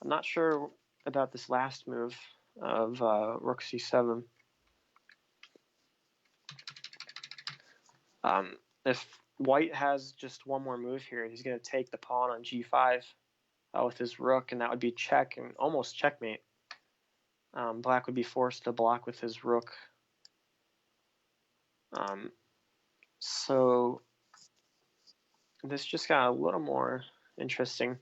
I'm not sure about this last move of rook c7. If white has just one more move here, he's going to take the pawn on g5 with his rook, and that would be check and almost checkmate. Black would be forced to block with his rook. So this just got a little more interesting.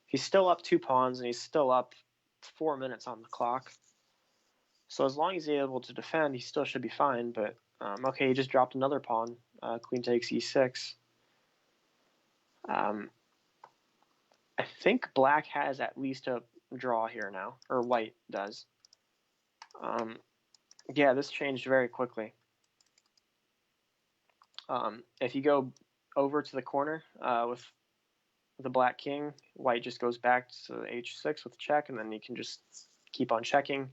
He's still up 2 pawns, and he's still up 4 minutes on the clock. So as long as he's able to defend, he still should be fine. But okay, he just dropped another pawn. Queen takes e6. I think black has at least a draw here now, or white does. Yeah, this changed very quickly. If you go over to the corner with the black king, white just goes back to h6 with check, and then you can just keep on checking.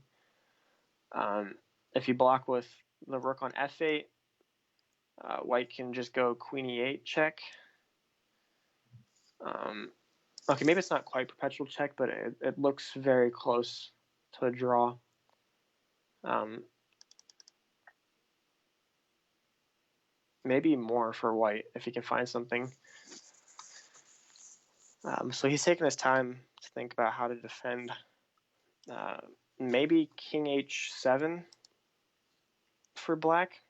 If you block with the rook on f8, white can just go queen e8 check. Okay, maybe it's not quite perpetual check, but it looks very close to a draw. Maybe more for white if he can find something. So he's taking his time to think about how to defend. Maybe king h7 for black.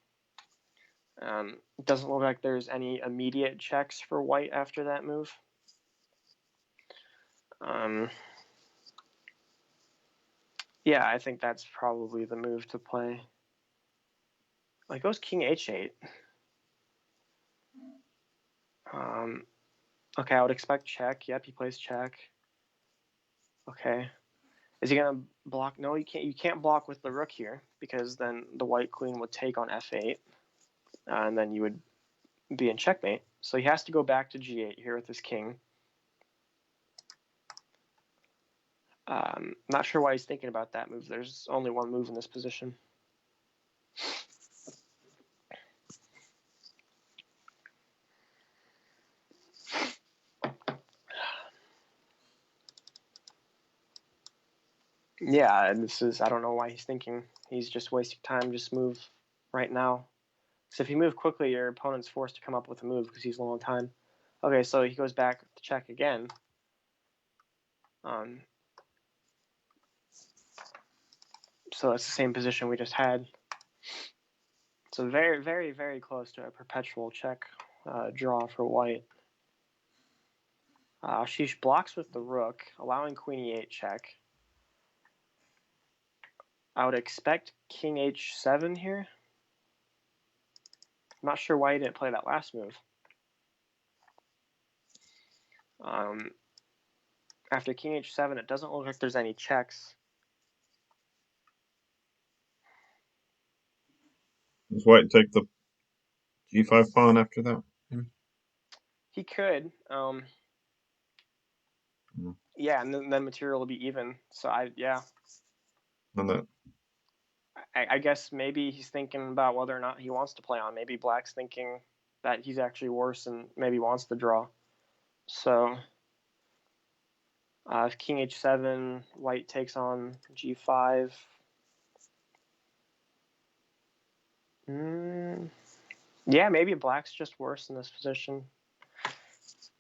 It doesn't look like there's any immediate checks for white after that move. Yeah, I think that's probably the move to play. Like goes king h8. Okay, I would expect check. Yep, he plays check. Okay. Is he gonna block? No, you can't. You can't block with the rook here because then the white queen would take on f8, and then you would be in checkmate. So he has to go back to g8 here with his king. Not sure why he's thinking about that move. There's only one move in this position. Yeah, I don't know why he's thinking. He's just wasting time. Just move right now. So if you move quickly, your opponent's forced to come up with a move because he's low on time. Okay, so he goes back to check again. So it's the same position we just had. So very, very, very close to a perpetual check draw for white. Ashish blocks with the rook, allowing queen e8 check. I would expect king h7 here. I'm not sure why he didn't play that last move. After king h7, it doesn't look like there's any checks. Does white take the g5 pawn after that? He could. Yeah, and then material will be even. So And that. I guess maybe he's thinking about whether or not he wants to play on. Maybe black's thinking that he's actually worse and maybe wants to draw. So if king h7, white takes on g5. Yeah, maybe black's just worse in this position.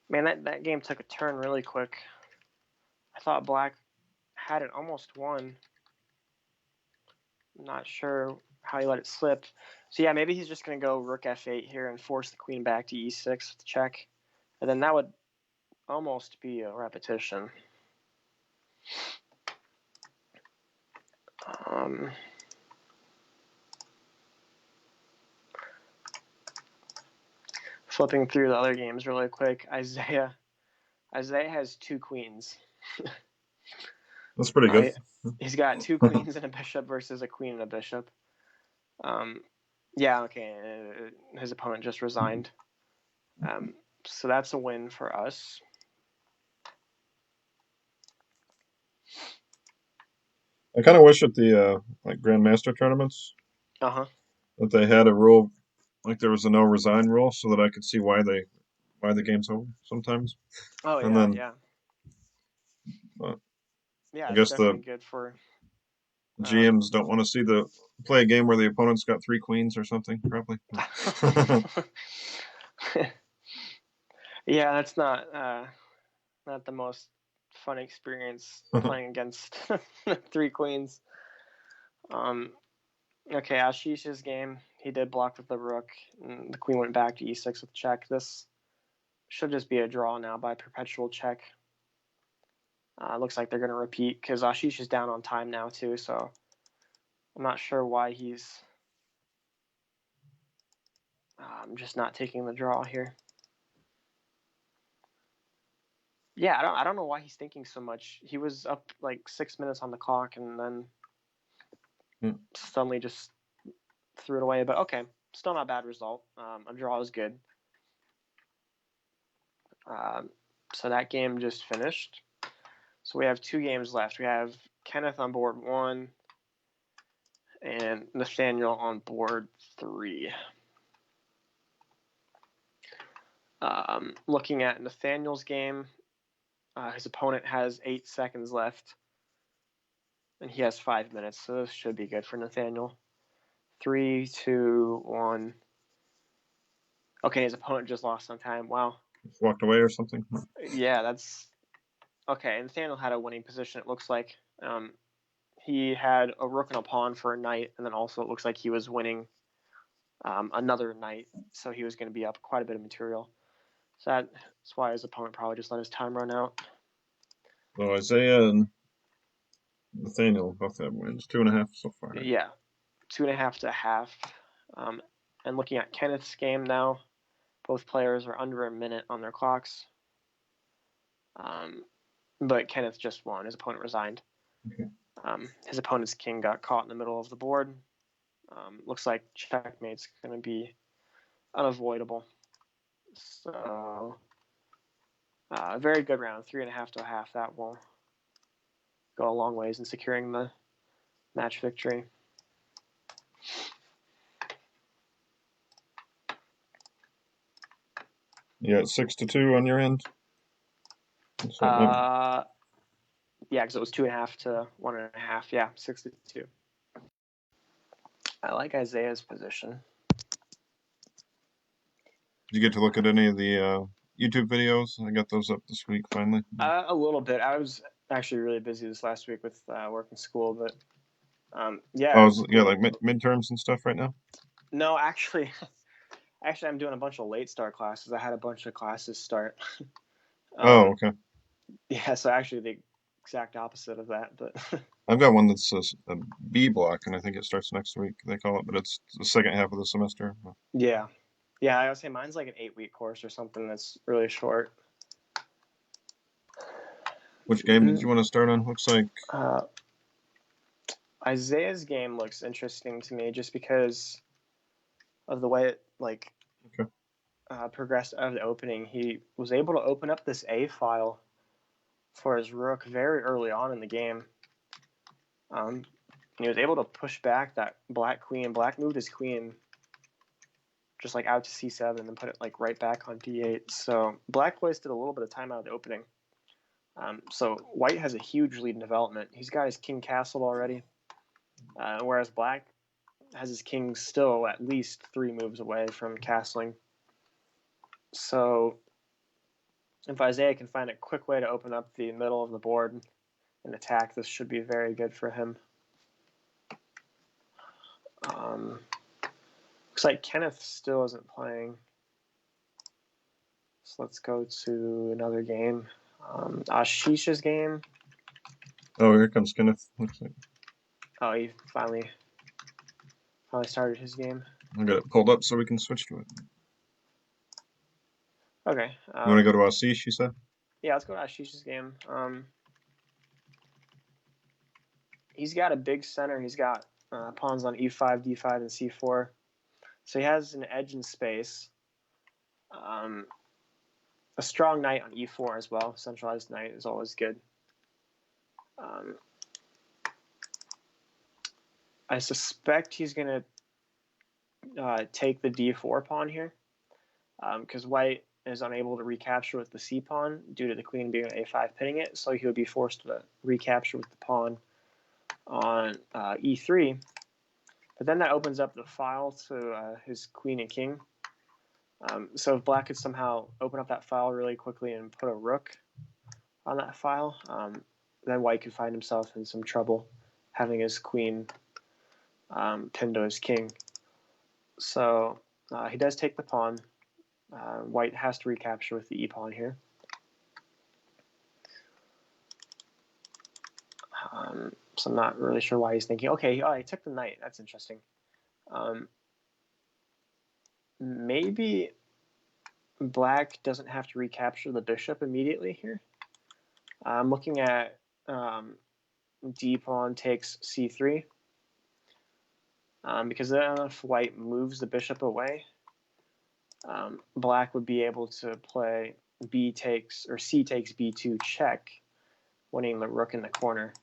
Man, that game took a turn really quick. I thought black had it almost won. I'm not sure how he let it slip. So yeah, maybe he's just going to go rook f8 here and force the queen back to e6 with the check. And then that would almost be a repetition. Flipping through the other games really quick, Isaiah has 2 queens. That's pretty good. He's got 2 queens and a bishop versus a queen and a bishop. Yeah, okay. His opponent just resigned. So that's a win for us. I kind of wish at the like Grandmaster tournaments that they had a rule, like there was a no resign rule, so that I could see why the game's over sometimes. Oh And yeah, then, yeah. Yeah, I it's guess the definitely good for GMs don't want to see play a game where the opponent's got 3 queens or something, probably. Yeah, that's not the most fun experience playing against 3 queens. Okay, Ashish's game, he did block with the rook, and the queen went back to e6 with check. This should just be a draw now by perpetual check. Looks like they're going to repeat because Ashish is down on time now too, so I'm not sure why he's just not taking the draw here. Yeah, I don't know why he's thinking so much. He was up like 6 minutes on the clock and then suddenly just threw it away. But okay, still not a bad result. A draw is good. So that game just finished. So we have 2 games left. We have Kenneth on board 1 and Nathaniel on board 3. Looking at Nathaniel's game, his opponent has 8 seconds left, and he has 5 minutes, so this should be good for Nathaniel. 3, 2, 1. Okay, his opponent just lost on time. Wow. Walked away or something. Yeah, that's okay. Nathaniel had a winning position. It looks like he had a rook and a pawn for a knight, and then also it looks like he was winning another knight, so he was going to be up quite a bit of material. So that's why his opponent probably just let his time run out. So Isaiah and Nathaniel both have wins, 2.5 so far. Right? Yeah, 2.5 to half. And looking at Kenneth's game now, both players are under a minute on their clocks. But Kenneth just won. His opponent resigned. Okay. His opponent's king got caught in the middle of the board. Looks like checkmate's going to be unavoidable. So, a very good round, 3.5 to a half. That will go a long ways in securing the match victory. You got 6-2 on your end. So Yeah, because it was 2.5 to 1.5. Yeah, 6-2. I like Isaiah's position. Did you get to look at any of the YouTube videos? I got those up this week finally. A little bit. I was actually really busy this last week with work and school, but yeah, Oh, it's yeah, cool. like midterms and stuff right now. No, actually, I'm doing a bunch of late start classes. I had a bunch of classes start. Oh, okay. Yeah, so actually the exact opposite of that, but I've got one that's a B block, and I think it starts next week. They call it, but it's the second half of the semester. yeah. Yeah, I would say mine's like an 8-week course or something that's really short. Which game did you want to start on? Looks like Isaiah's game looks interesting to me just because of the way it okay. Progressed out of the opening. He was able to open up this A file for his rook very early on in the game. He was able to push back that black queen. Black moved his queen just like out to c7 and put it like right back on d8. So black wasted a little bit of time out of the opening. So white has a huge lead in development. He's got his king castled already, whereas black has his king still at least 3 moves away from castling. So if Isaiah can find a quick way to open up the middle of the board and attack, this should be very good for him. Looks like Kenneth still isn't playing. So let's go to another game. Ashish's game. Oh, here comes Kenneth. Looks like. Oh, he finally started his game. I got it pulled up so we can switch to it. Okay. You want to go to Asish, you said? Yeah, let's go to Ashish's game. He's got a big center. He's got pawns on e5, d5, and c4. So he has an edge in space. A strong knight on e4 as well. Centralized knight is always good. I suspect he's going to take the d4 pawn here because white is unable to recapture with the c pawn due to the queen being on a5 pinning it, so he would be forced to recapture with the pawn on e3. But then that opens up the file to his queen and king. So if black could somehow open up that file really quickly and put a rook on that file, then white could find himself in some trouble having his queen pinned to his king. So he does take the pawn. White has to recapture with the e-pawn here. So I'm not really sure why he's thinking, okay, he took the knight. That's interesting. Maybe black doesn't have to recapture the bishop immediately here. I'm looking at d pawn takes c3. Because then if white moves the bishop away, black would be able to play c takes b2 check, winning the rook in the corner.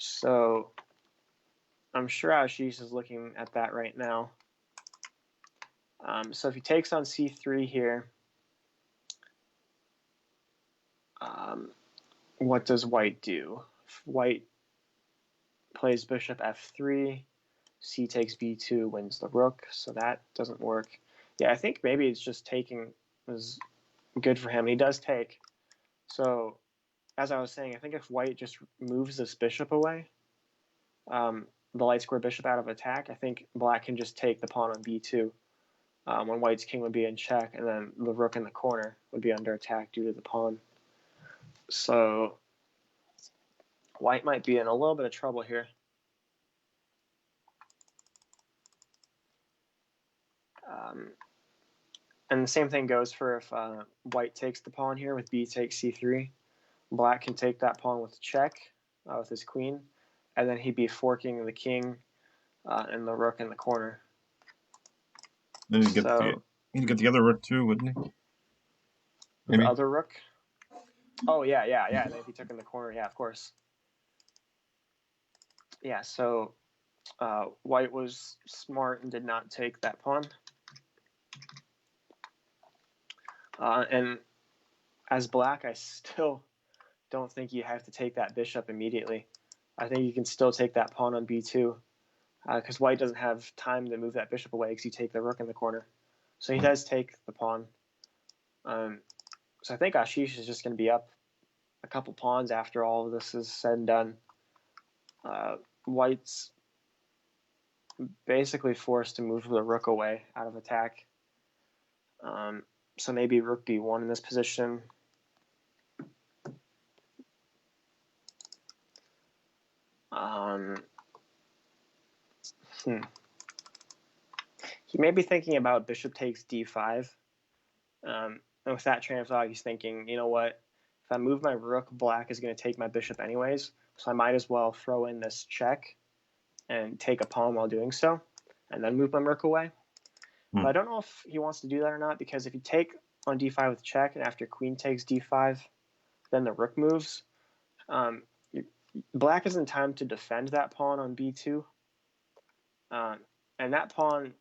So I'm sure Ashish is looking at that right now. So if he takes on c3 here, what does white do? If white plays bishop f3, c takes b2 wins the rook, so that doesn't work. Yeah, I think maybe it's just taking is good for him. He does take. So as I was saying, I think if white just moves this bishop away, the light square bishop out of attack, I think black can just take the pawn on b2 when white's king would be in check, and then the rook in the corner would be under attack due to the pawn. So white might be in a little bit of trouble here. And the same thing goes for if white takes the pawn here with b takes c3. Black can take that pawn with check with his queen, and then he'd be forking the king and the rook in the corner. Then he'd get the other rook too, wouldn't he? Maybe. The other rook? Oh, yeah. And if he took in the corner, yeah, of course. Yeah, so white was smart and did not take that pawn. And as black, I still don't think you have to take that bishop immediately. I think you can still take that pawn on b2 because white doesn't have time to move that bishop away because you take the rook in the corner. So he does take the pawn. So I think Ashish is just going to be up a couple pawns after all of this is said and done. White's basically forced to move the rook away out of attack. So maybe rook b1 in this position. He may be thinking about bishop takes d5. And with that train of thought, he's thinking, you know what? If I move my rook, black is going to take my bishop anyways. So I might as well throw in this check and take a pawn while doing so, and then move my rook away. But I don't know if he wants to do that or not, because if you take on d5 with check, and after queen takes d5, then the rook moves, black is in time to defend that pawn on b2. And that pawn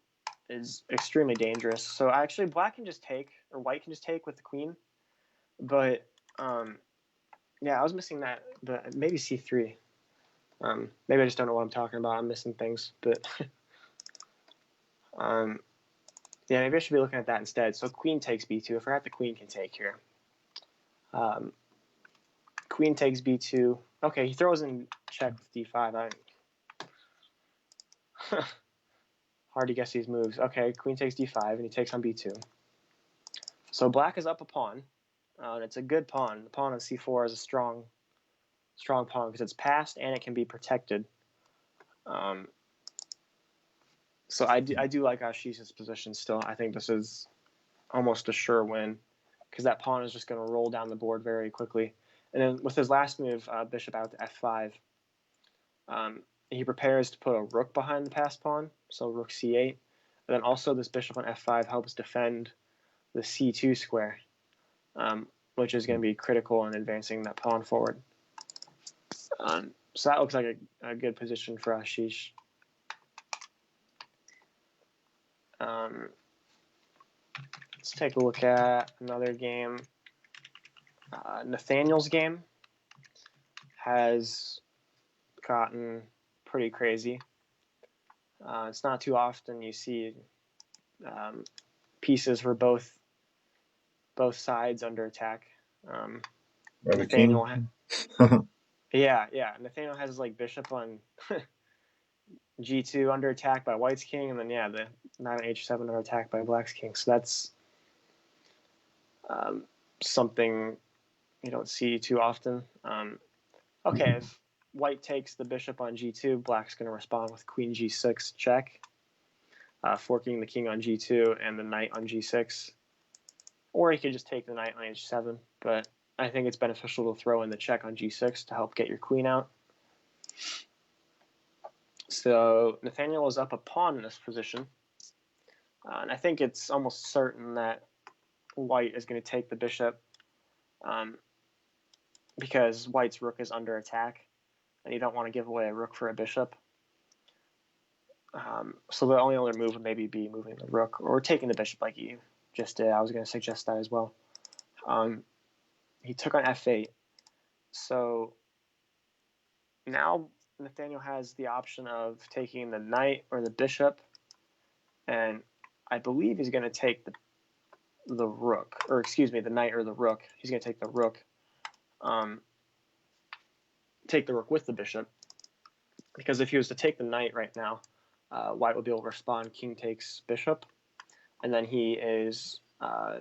is extremely dangerous. So actually, black can just take, or white can just take with the queen. But yeah, I was missing that. But maybe c3. Maybe I just don't know what I'm talking about. I'm missing things. But yeah, maybe I should be looking at that instead. So queen takes b2. I forgot the queen can take here. Queen takes b2. Okay, he throws in check with d5. Hard to guess these moves. Okay, queen takes d5, and he takes on b2. So black is up a pawn, and it's a good pawn. The pawn on c4 is a strong pawn because it's passed and it can be protected. So I do like Ashish's position still. I think this is almost a sure win because that pawn is just going to roll down the board very quickly. And then with his last move, bishop out to f5, he prepares to put a rook behind the passed pawn, so rook c8. And then also this bishop on f5 helps defend the c2 square, which is going to be critical in advancing that pawn forward. So that looks like a good position for Ashish. Let's take a look at another game. Nathaniel's game has gotten pretty crazy. It's not too often you see pieces for both sides under attack. Nathaniel, yeah. Nathaniel has like bishop on g2 under attack by white's king, and then the knight on h7 under attack by black's king. So that's something you don't see too often. Okay, if white takes the bishop on g2, black's going to respond with queen g6 check, forking the king on g2 and the knight on g6. Or he could just take the knight on h7, but I think it's beneficial to throw in the check on g6 to help get your queen out. So Nathaniel is up a pawn in this position. And I think it's almost certain that white is going to take the bishop because white's rook is under attack, and you don't want to give away a rook for a bishop. So the only other move would maybe be moving the rook or taking the bishop like you just did. I was going to suggest that as well. He took on f8. So now Nathaniel has the option of taking the knight or the bishop, and I believe he's going to take the rook, or excuse me, the knight or the rook. He's going to take the rook. Take the rook with the bishop, because if he was to take the knight right now, white would be able to respond king takes bishop, and then he is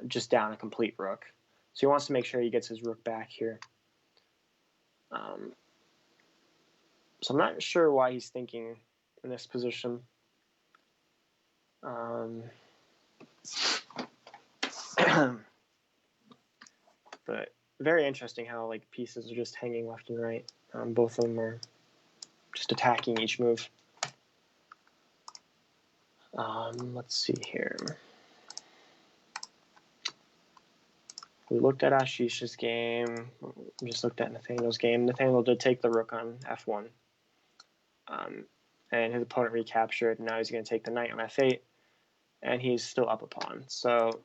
just down a complete rook. So he wants to make sure he gets his rook back here. So I'm not sure why he's thinking in this position. But very interesting how like pieces are just hanging left and right. Both of them are just attacking each move. Let's see here. We looked at Ashish's game. We just looked at Nathaniel's game. Nathaniel did take the rook on f1. And his opponent recaptured. And now he's going to take the knight on f8. And he's still up a pawn. So,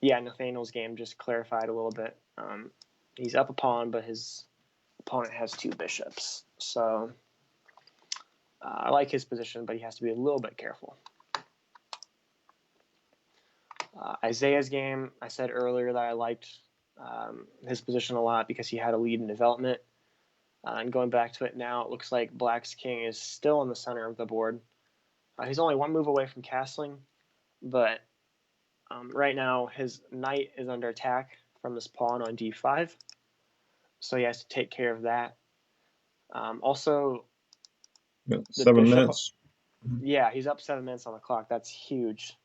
yeah, Nathaniel's game just clarified a little bit. He's up a pawn, but his opponent has 2 bishops. So I like his position, but he has to be a little bit careful. Isaiah's game, I said earlier that I liked his position a lot because he had a lead in development. And going back to it now, it looks like Black's king is still in the center of the board. He's only 1 move away from castling, but right now his knight is under attack from this pawn on d5, so he has to take care of that. Also, Got the 7 bishop. minutes. Yeah, he's up 7 minutes on the clock. That's huge.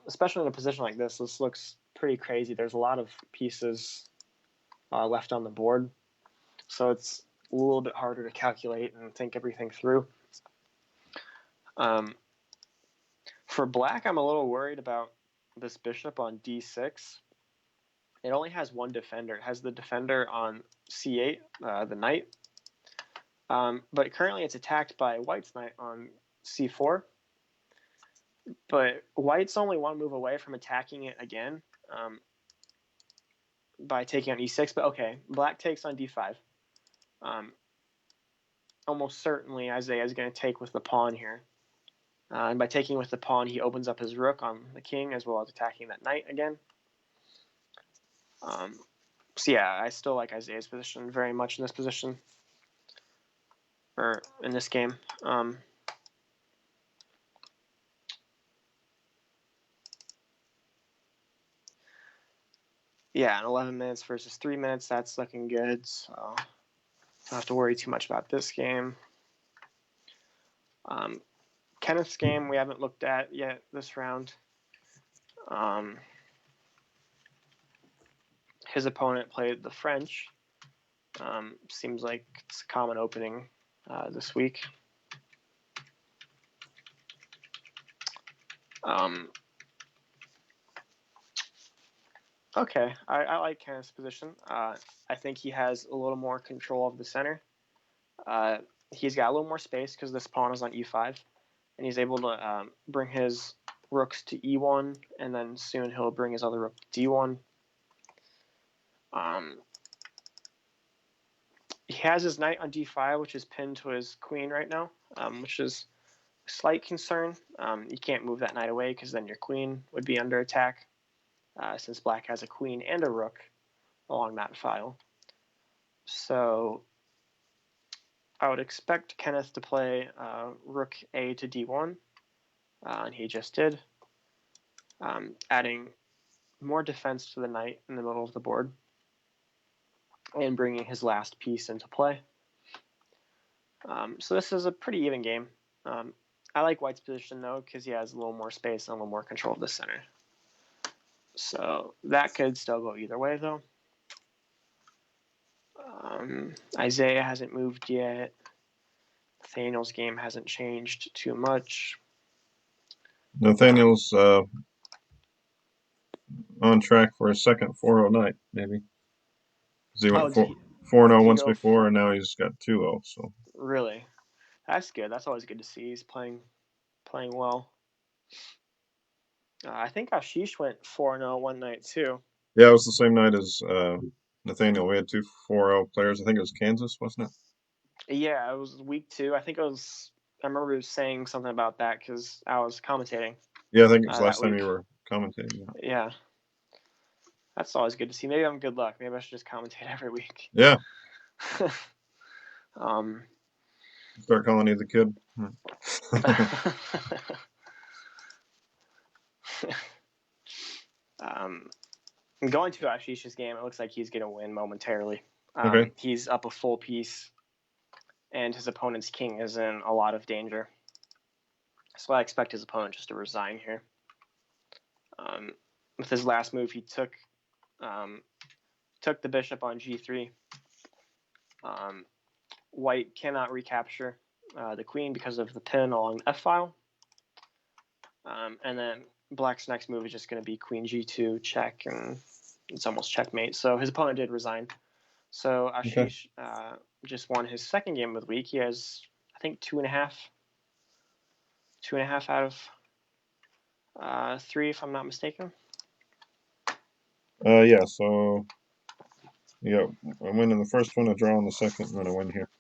Especially in a position like this. This looks pretty crazy. There's a lot of pieces left on the board, so it's a little bit harder to calculate and think everything through. For Black, I'm a little worried about this bishop on d6. It only has 1 defender. It has the defender on c8, the knight. But currently it's attacked by White's knight on c4. But White's only 1 move away from attacking it again by taking on e6. But okay, Black takes on d5. Almost certainly Isaiah is going to take with the pawn here. And by taking with the pawn, he opens up his rook on the king as well as attacking that knight again. So yeah, I still like Isaiah's position very much in this position, or in this game. Yeah, and 11 minutes versus 3 minutes, that's looking good. So don't have to worry too much about this game. Kenneth's game we haven't looked at yet this round. His opponent played the French. Seems like it's a common opening this week. Okay, I like Kenneth's position. I think he has a little more control of the center. He's got a little more space because this pawn is on e5, and he's able to bring his rooks to e1, and then soon he'll bring his other rook to d1. He has his knight on d5, which is pinned to his queen right now, which is a slight concern. You can't move that knight away because then your queen would be under attack, since Black has a queen and a rook along that file. So I would expect Kenneth to play rook a to d1, and he just did, adding more defense to the knight in the middle of the board and bringing his last piece into play. So this is a pretty even game. I like White's position, though, because he has a little more space and a little more control of the center. So that could still go either way, though. Isaiah hasn't moved yet. Nathaniel's game hasn't changed too much. Nathaniel's on track for a second 4-0 night, maybe. Because he went 4-0 once before, and now he's got 2-0. So really, that's good. That's always good to see. He's playing well. I think Ashish went 4-0 one night too. Yeah, it was the same night as Nathaniel. We had 2 4-0 players. I think it was Kansas, wasn't it? Yeah, it was week 2. I think it was. I remember saying something about that because I was commentating. Yeah, I think it was last time you were commentating. Yeah. That's always good to see. Maybe I'm good luck. Maybe I should just commentate every week. Yeah. Start calling you the kid. Going to Ashish's game, it looks like he's going to win momentarily. Okay. He's up a full piece, and his opponent's king is in a lot of danger. So I expect his opponent just to resign here. With his last move, he took the bishop on g3. White cannot recapture the queen because of the pin along the f-file. And then Black's next move is just going to be queen g2, check, and it's almost checkmate. So his opponent did resign. So Ashish just won his second game of the week. He has, I think, 2.5 out of 3, if I'm not mistaken. Yeah, so You got a win in the first one, a draw in the second, and then a win here.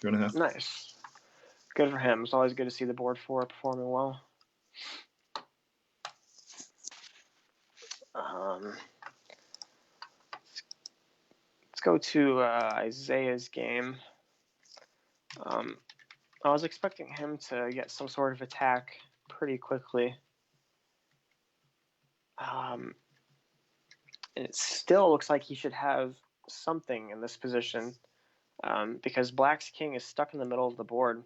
2.5. Nice. Good for him. It's always good to see the board 4 performing well. Let's go to Isaiah's game. I was expecting him to get some sort of attack pretty quickly. And it still looks like he should have something in this position because Black's king is stuck in the middle of the board.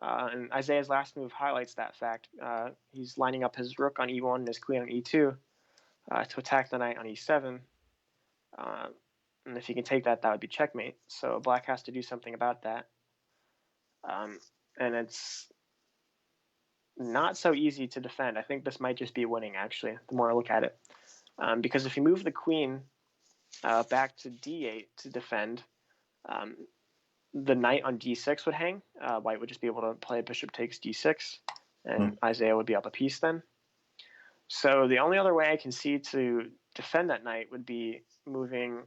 And Isaiah's last move highlights that fact. He's lining up his rook on e1 and his queen on e2 to attack the knight on e7. And if he can take that, that would be checkmate. So Black has to do something about that. And it's not so easy to defend. I think this might just be winning, actually, the more I look at it. Because if you move the queen back to d8 to defend, the knight on d6 would hang. White would just be able to play bishop takes d6, and Isaiah would be up a piece then. So the only other way I can see to defend that knight would be moving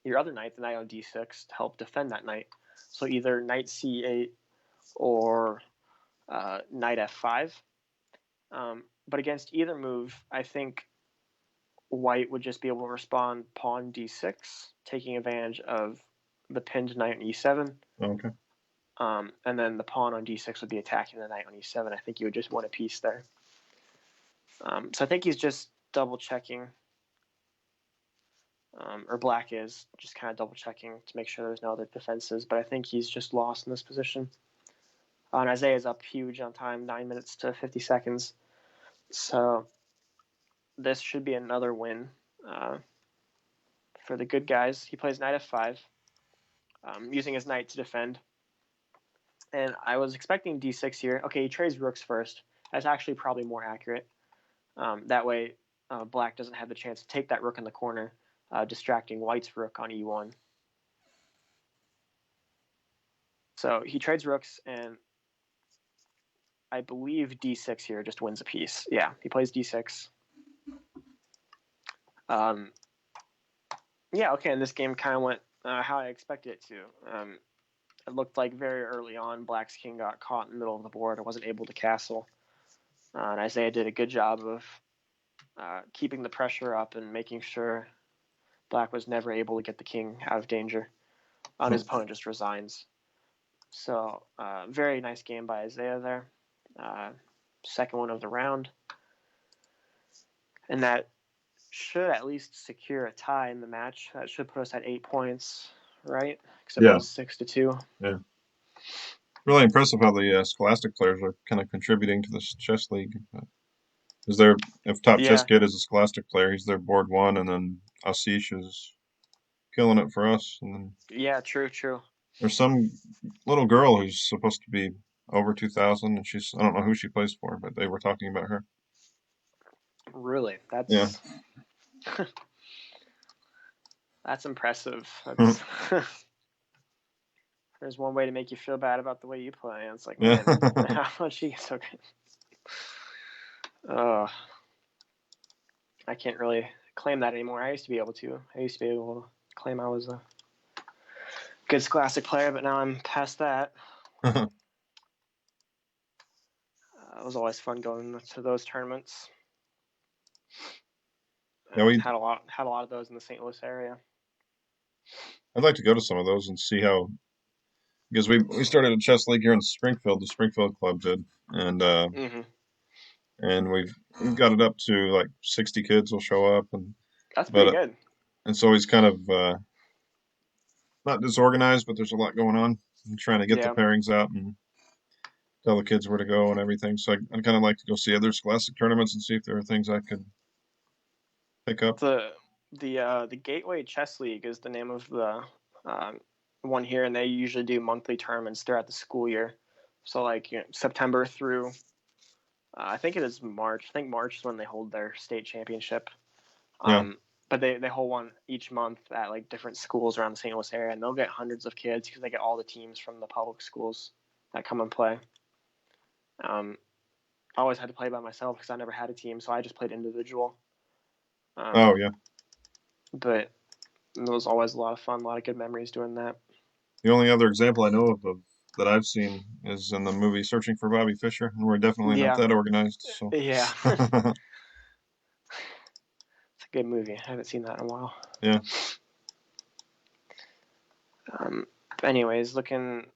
your other knight, the knight on d6, to help defend that knight. So either knight c8 or knight f5. But against either move, I think White would just be able to respond pawn d6, taking advantage of the pinned knight on e7. Okay. And then the pawn on d6 would be attacking the knight on e7. I think you would just win a piece there. So I think he's just double checking, or Black is just kind of double checking to make sure there's no other defenses. But I think he's just lost in this position. And Isaiah's up huge on time, 9 minutes to 50 seconds. So this should be another win for the good guys. He plays knight f5, using his knight to defend. And I was expecting d6 here. Okay, he trades rooks first. That's actually probably more accurate. That way, Black doesn't have the chance to take that rook in the corner, distracting White's rook on e1. So he trades rooks, and I believe d6 here just wins a piece. Yeah, he plays d6. Yeah, okay, and this game kind of went how I expected it to. It looked like very early on, Black's king got caught in the middle of the board and wasn't able to castle. And Isaiah did a good job of keeping the pressure up and making sure Black was never able to get the king out of danger. And his opponent just resigns. So, very nice game by Isaiah there. Second one of the round. And that should at least secure a tie in the match. That should put us at 8 points, right? Because it was 6-2. Yeah. Really impressive how the Scholastic players are kind of contributing to this chess league. If Top Chess Kid is a Scholastic player, he's their board 1, and then Asish is killing it for us. And then yeah, true. There's some little girl who's supposed to be over 2,000, and I don't know who she plays for, but they were talking about her. Really? That's that's impressive. That's there's one way to make you feel bad about the way you play, and it's like, man, how much she gets so good. I can't really claim that anymore. I used to be able to. I used to be able to claim I was a good Scholastic player, but now I'm past that. It was always fun going to those tournaments. Yeah, we had a lot of those in the St. Louis area. I'd like to go to some of those and see how, because we started a chess league here in Springfield. The Springfield Club did, and and we've got it up to like 60 kids will show up, and that's pretty good. And so he's kind of not disorganized, but there's a lot going on. I'm trying to get the pairings out and tell the kids where to go and everything. So I'd kind of like to go see other Scholastic tournaments and see if there are things I could pick up. The Gateway Chess League is the name of the one here, and they usually do monthly tournaments throughout the school year. So like September through I think it is March. I think March is when they hold their state championship. But they hold one each month at like different schools around the St. Louis area, and they'll get hundreds of kids because they get all the teams from the public schools that come and play. I always had to play by myself because I never had a team, so I just played individual. But it was always a lot of fun, a lot of good memories doing that. The only other example I know of that I've seen is in the movie Searching for Bobby Fischer, and we're definitely not Yeah, that organized. So, yeah, it's a good movie. I haven't seen that in a while. yeah. Anyways, looking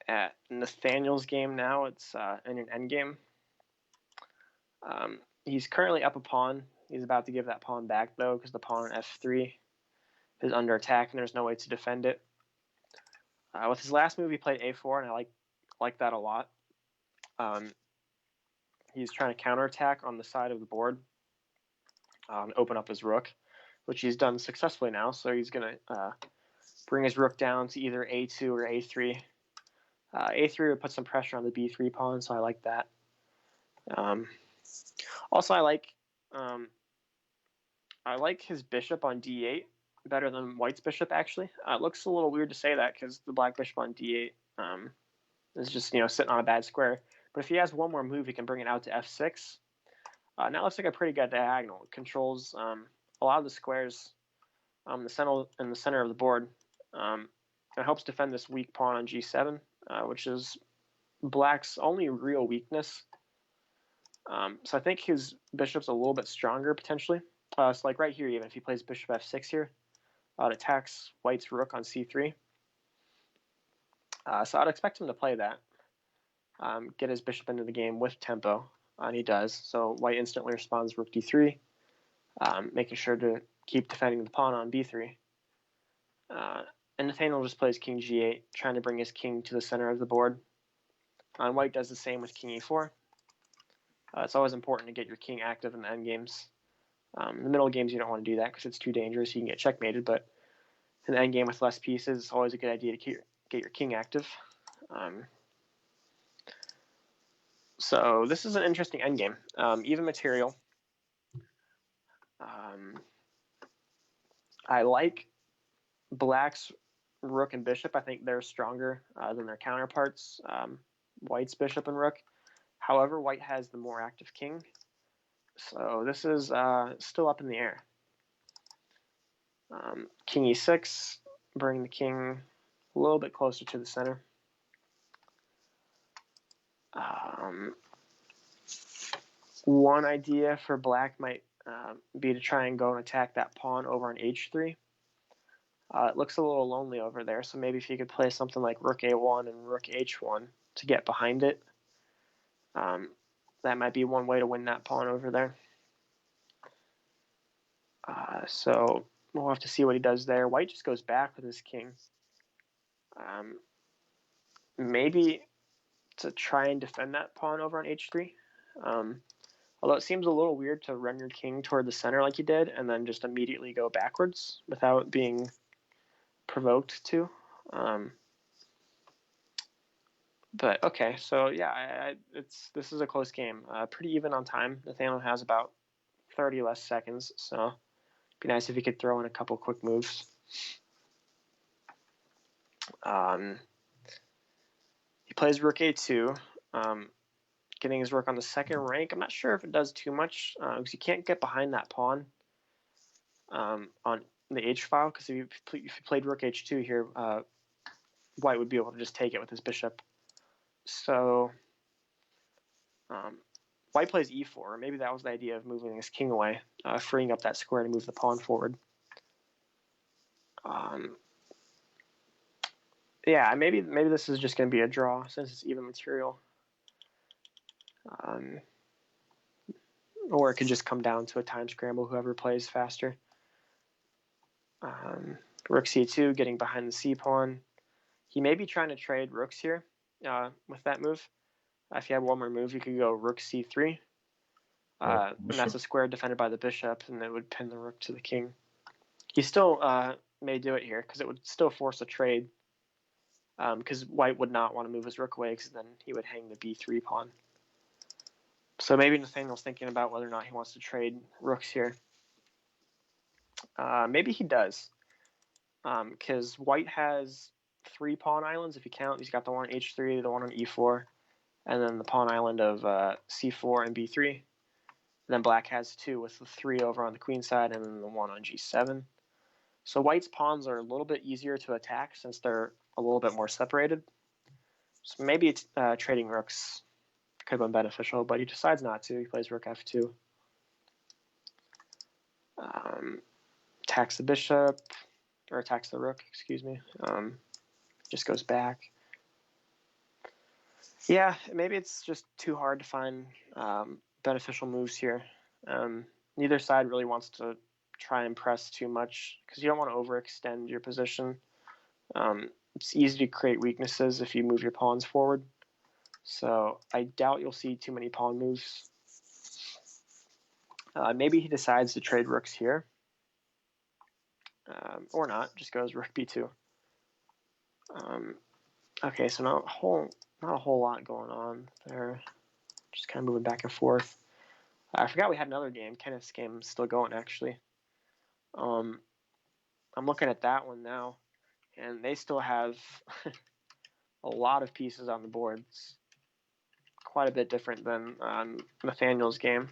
at Nathaniel's game now, it's in an end game. He's currently up a pawn. He's about to give that pawn back though, because the pawn on f3 is under attack, and there's no way to defend it. With his last move, he played a4, and I like that a lot. He's trying to counterattack on the side of the board, and open up his rook, which he's done successfully now. So he's going to bring his rook down to either a2 or a3. A3 would put some pressure on the b3 pawn, so I like that. Also, I like his bishop on d8 better than white's bishop, actually. It looks a little weird to say that because the black bishop on d8 is just sitting on a bad square. But if he has one more move, he can bring it out to f6. Now it looks like a pretty good diagonal. It controls a lot of the squares in the center of the board. It helps defend this weak pawn on g7, which is black's only real weakness. So I think his bishop's a little bit stronger potentially. So like right here, even if he plays bishop f6 here, it attacks white's rook on c3. So I'd expect him to play that, get his bishop into the game with tempo, and he does. So white instantly responds rook d3, making sure to keep defending the pawn on b3. And Nathaniel just plays king g8, trying to bring his king to the center of the board. And white does the same with king e4. It's always important to get your king active in the endgames. In the middle games, you don't want to do that because it's too dangerous. You can get checkmated, but in the endgame with less pieces, it's always a good idea to get your king active. So this is an interesting endgame. Even material. I like black's rook and bishop. I think they're stronger than their counterparts, white's bishop and rook. However, white has the more active king. So this is still up in the air. King e6, bring the king a little bit closer to the center. One idea for black might be to try and go and attack that pawn over on h3. It looks a little lonely over there, so maybe if you could play something like rook a1 and rook h1 to get behind it, that might be one way to win that pawn over there. So we'll have to see what he does there. White just goes back with his king. Maybe to try and defend that pawn over on h3. Although it seems a little weird to run your king toward the center like you did and then just immediately go backwards without being provoked to. But okay, so yeah, this is a close game. Pretty even on time. Nathaniel has about 30 less seconds, so it'd be nice if he could throw in a couple quick moves. He plays rook a2, getting his rook on the second rank. I'm not sure if it does too much because you can't get behind that pawn on the h file, because if you played rook h2 here, white would be able to just take it with his bishop. So white plays e4. Maybe that was the idea of moving his king away, freeing up that square to move the pawn forward. Yeah, maybe this is just going to be a draw since it's even material. Or it could just come down to a time scramble, whoever plays faster. Rook c2, getting behind the c pawn. He may be trying to trade rooks here with that move. If you have one more move, you could go rook c3. And that's a square defended by the bishop, and it would pin the rook to the king. He still may do it here because it would still force a trade, because white would not want to move his rook away because then he would hang the b3 pawn. So maybe Nathaniel's thinking about whether or not he wants to trade rooks here. Maybe he does, because white has 3 pawn islands if you count. He's got the one on h3, the one on e4, and then the pawn island of c4 and b3. And then black has 2 with the 3 over on the queen side and then the 1 on g7. So white's pawns are a little bit easier to attack since they're a little bit more separated. So maybe trading rooks could have been beneficial, but he decides not to. He plays rook f2. Attacks the bishop, or attacks the rook, excuse me. Just goes back. Yeah, maybe it's just too hard to find beneficial moves here. Neither side really wants to try and press too much because you don't want to overextend your position. It's easy to create weaknesses if you move your pawns forward. So I doubt you'll see too many pawn moves. Maybe he decides to trade rooks here. Or not, just goes rook b2. Okay, so not a whole lot going on there. Just kind of moving back and forth. I forgot we had another game. Kenneth's game is still going, actually. I'm looking at that one now, and they still have a lot of pieces on the board. It's quite a bit different than Nathaniel's game.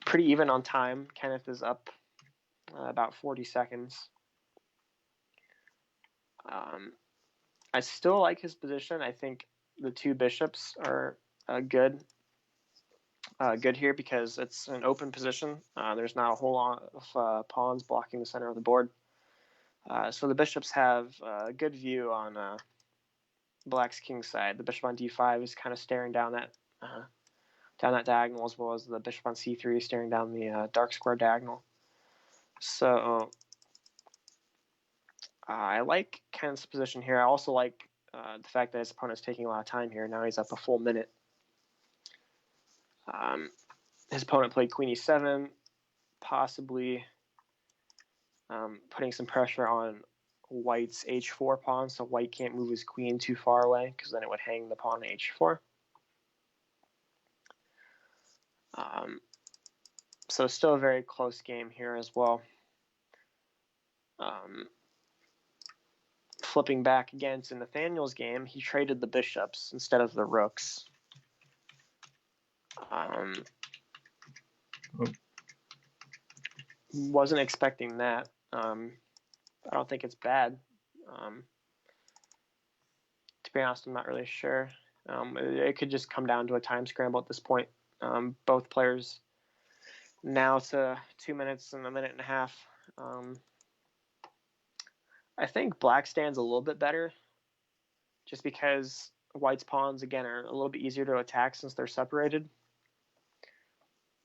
Pretty even on time. Kenneth is up about 40 seconds. I still like his position. I think the two bishops are good here because it's an open position. There's not a whole lot of pawns blocking the center of the board. So the bishops have a good view on Black's king side. The bishop on d5 is kind of staring down that diagonal, as well as the bishop on c3 is staring down the dark square diagonal. So I like Ken's position here. I also like the fact that his opponent's taking a lot of time here. Now he's up a full minute. His opponent played queen e7, possibly putting some pressure on white's h4 pawn, so white can't move his queen too far away because then it would hang the pawn h4. So still a very close game here as well. Flipping back again to Nathaniel's game, he traded the bishops instead of the rooks. Wasn't expecting that. I don't think it's bad. To be honest, I'm not really sure. It could just come down to a time scramble at this point. Both players now to 2 minutes and a minute and a half. I think black stands a little bit better just because white's pawns, again, are a little bit easier to attack since they're separated.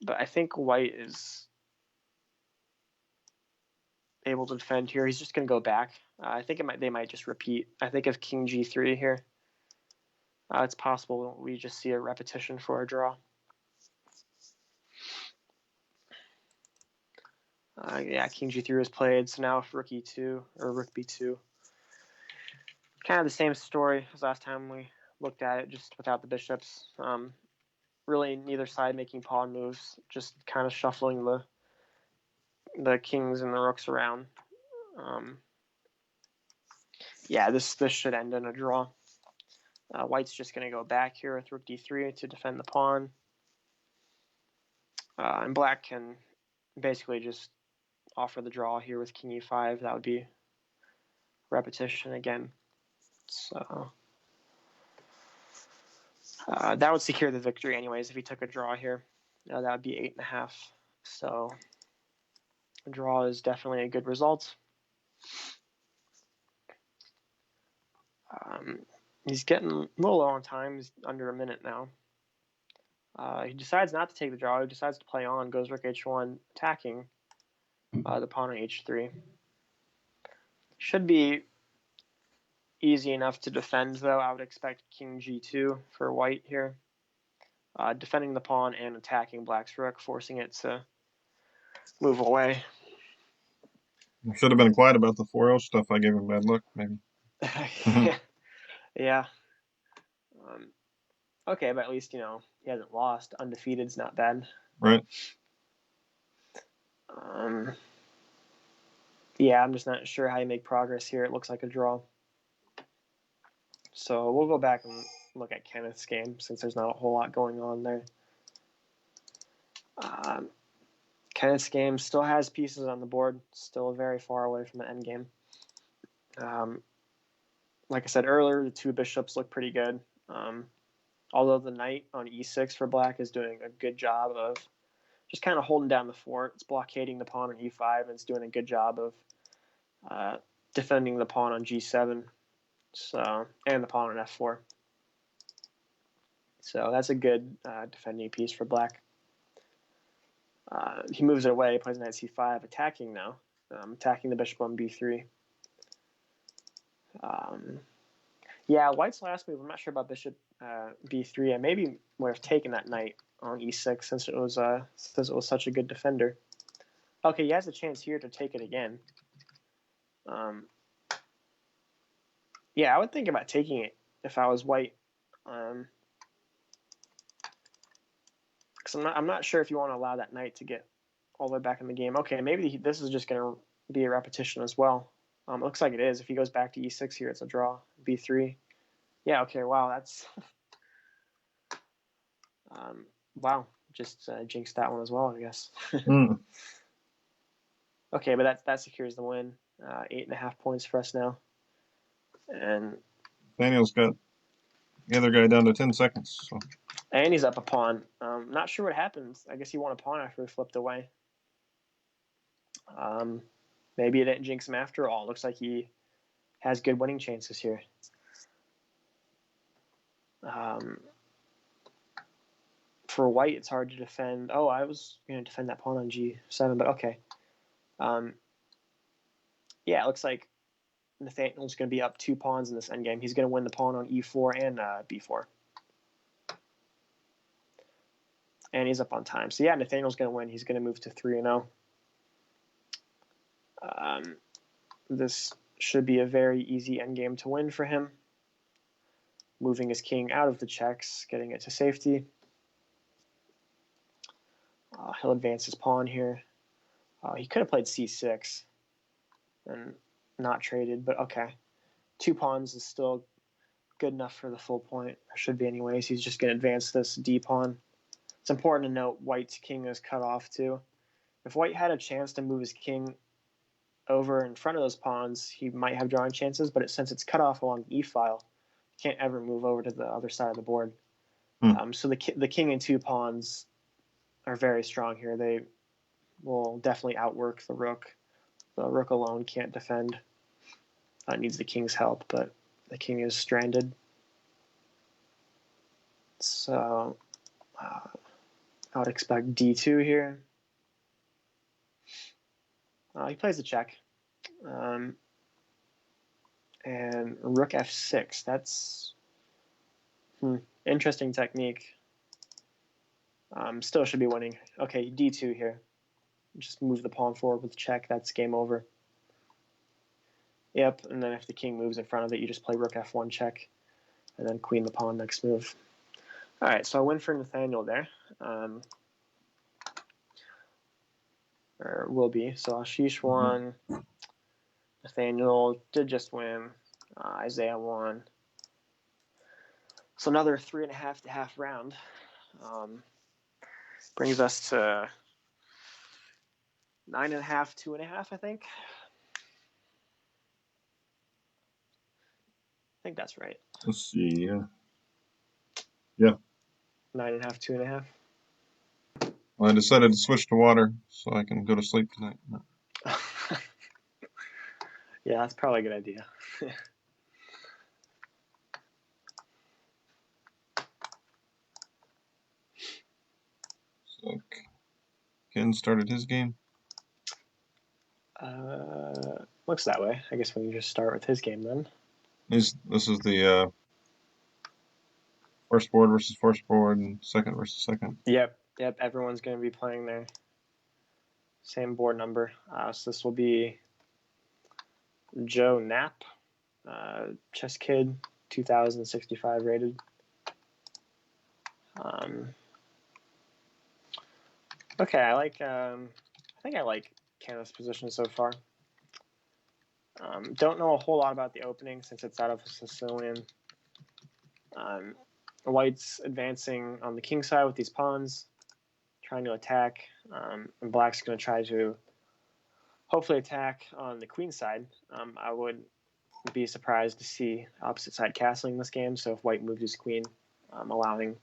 But I think white is able to defend here. He's just going to go back. I think they might just repeat. I think of king g3 here. It's possible we just see a repetition for a draw. Yeah, king g3 was played, so now if rook e2 or rook b2. Kind of the same story as last time we looked at it, just without the bishops. Really, neither side making pawn moves, just kind of shuffling the kings and the rooks around. Yeah, this should end in a draw. White's just going to go back here with rook d3 to defend the pawn. And black can basically just offer the draw here with king e5. That would be repetition again. So that would secure the victory anyways if he took a draw here. That would be 8.5. So a draw is definitely a good result. He's getting a little low on time. He's under a minute now. He decides not to take the draw. He decides to play on, goes rook h1, attacking the pawn on h3. Should be easy enough to defend, though. I would expect king g2 for white here. Defending the pawn and attacking black's rook, forcing it to move away. I should have been quiet about the 4L stuff. I gave him bad luck, maybe. Yeah. Okay, but at least, he hasn't lost. Undefeated's not bad. Right. Yeah, I'm just not sure how you make progress here. It looks like a draw. So we'll go back and look at Kenneth's game since there's not a whole lot going on there. Kenneth's game still has pieces on the board, still very far away from the end game. Like I said earlier, the two bishops look pretty good. Although the knight on e6 for black is doing a good job of just kind of holding down the fort. It's blockading the pawn on e5, and it's doing a good job of defending the pawn on g7, and the pawn on f4. So that's a good defending piece for black. He moves it away, plays knight c5, attacking now, attacking the bishop on b3. Yeah, white's last move, I'm not sure about bishop b3. I maybe would have taken that knight on e6 since it was such a good defender. Okay, he has a chance here to take it again. Yeah, I would think about taking it if I was white. Because I'm not sure if you want to allow that knight to get all the way back in the game. Okay, maybe this is just going to be a repetition as well. It looks like it is. If he goes back to e6 here, it's a draw. b3. Yeah, okay, wow, that's... wow, just jinxed that one as well, I guess. Okay, but that secures the win. 8.5 points for us now. And Daniel's got the other guy down to 10 seconds. So. And he's up a pawn. Not sure what happens. I guess he won a pawn after he flipped away. Maybe it didn't jinx him after all. Looks like he has good winning chances here. For white, it's hard to defend. Oh, I was going to defend that pawn on g7, but okay. Yeah, it looks like Nathaniel's going to be up 2 pawns in this endgame. He's going to win the pawn on e4 and b4. And he's up on time. So yeah, Nathaniel's going to win. He's going to move to 3-0. This should be a very easy endgame to win for him. Moving his king out of the checks, getting it to safety. He'll advance his pawn here. He could have played c6 and not traded, but okay. 2 pawns is still good enough for the full point. Or should be anyways. He's just going to advance this d pawn. It's important to note white's king is cut off too. If white had a chance to move his king over in front of those pawns, he might have drawing chances, but since it's cut off along the e-file, he can't ever move over to the other side of the board. So the king and 2 pawns are very strong here. They will definitely outwork the rook. The rook alone can't defend. It needs the king's help, but the king is stranded. So I would expect d2 here. He plays a check. And rook f6. That's interesting technique. Still should be winning. Okay, d2 here. Just move the pawn forward with check. That's game over. Yep, and then if the king moves in front of it, you just play rook f1 check, and then queen the pawn next move. All right, so I win for Nathaniel there. Or will be. So Ashish won. Nathaniel did just win. Isaiah won. So another 3.5 to half round. Brings us to 9.5, 2.5, I think. I think that's right. Let's see. Yeah. 9.5, 2.5. Well, I decided to switch to water so I can go to sleep tonight. Yeah, that's probably a good idea. So Ken started his game. Looks that way. I guess we can just start with his game then. This is the first board versus first board and second versus second. Yep. Everyone's going to be playing their same board number. So this will be Joe Knapp, chess kid, 2065 rated. Okay, I think I like Kenneth's position so far. Don't know a whole lot about the opening since it's out of a Sicilian. White's advancing on the king side with these pawns, trying to attack, and black's going to try to hopefully attack on the queen side. I would be surprised to see opposite side castling this game, so if white moves his queen, allowing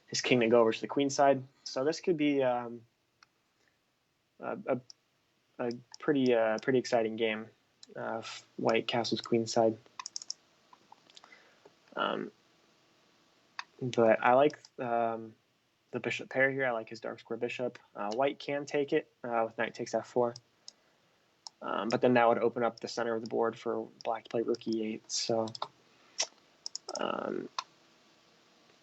his king to go over to the queen side. So this could be a pretty exciting game. White castles queen side. But I like the bishop pair here. I like his dark square bishop. White can take it with knight takes f4. But then that would open up the center of the board for black to play rook e8. So,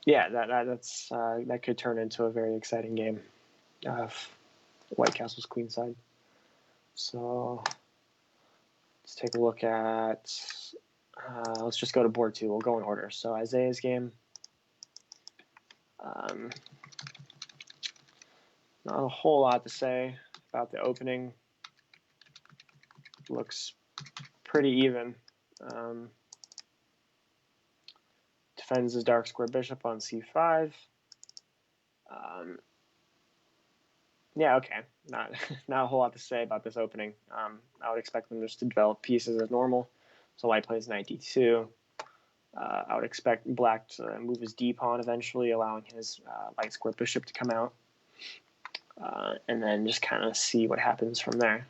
yeah, that could turn into a very exciting game. White castles queen side. So let's take a look at. Let's just go to board 2. We'll go in order. So Isaiah's game. Not a whole lot to say about the opening. Looks pretty even. Defends his dark square bishop on c5. Yeah, okay. Not a whole lot to say about this opening. I would expect them just to develop pieces as normal. So white plays knight d2. I would expect black to move his d pawn eventually, allowing his light square bishop to come out. And then just kind of see what happens from there.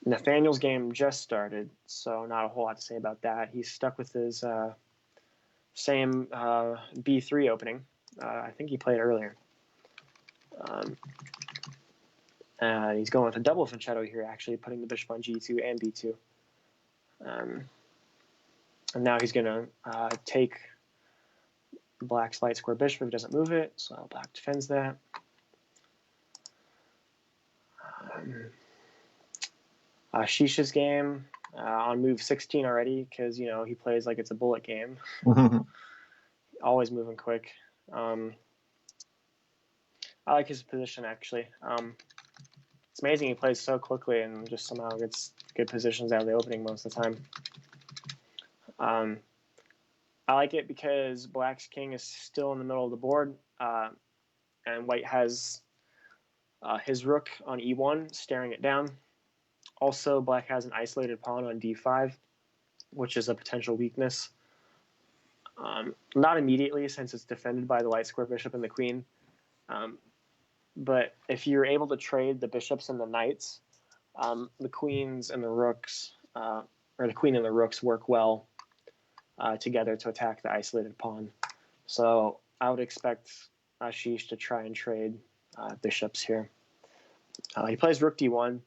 Nathaniel's game just started, so not a whole lot to say about that. He's stuck with his same b3 opening. I think he played earlier. He's going with a double fianchetto here, actually, putting the bishop on g2 and b2. And now he's going to take black's light square bishop if he doesn't move it, so black defends that. Ashish's game on move 16 already, because he plays like it's a bullet game. Always moving quick. I like his position, actually. It's amazing he plays so quickly and just somehow gets good positions out of the opening most of the time. I like it because black's king is still in the middle of the board, and white has his rook on e1 staring it down. Also, black has an isolated pawn on d5, which is a potential weakness. Not immediately, since it's defended by the light square bishop and the queen. But if you're able to trade the bishops and the knights, the queens and the rooks, or the queen and the rooks work well together to attack the isolated pawn. So I would expect Ashish to try and trade bishops here. He plays rook d1.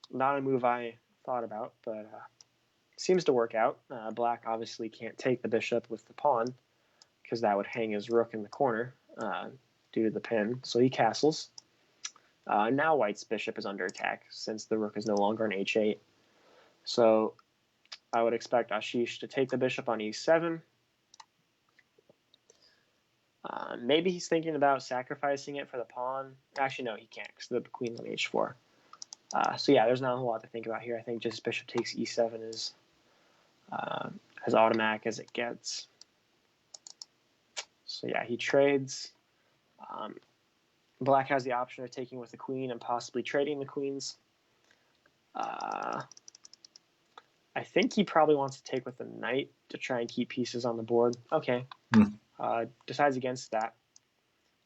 Not a move I thought about, but seems to work out. Black obviously can't take the bishop with the pawn, because that would hang his rook in the corner due to the pin. So he castles. Now white's bishop is under attack, since the rook is no longer on h8. So I would expect Ashish to take the bishop on e7. Maybe he's thinking about sacrificing it for the pawn. Actually, no, he can't, because the queen's on h4. So yeah, there's not a whole lot to think about here. I think just bishop takes e7 is as automatic as it gets. So yeah, he trades. Black has the option of taking with the queen and possibly trading the queens. I think he probably wants to take with the knight to try and keep pieces on the board. Okay. Decides against that.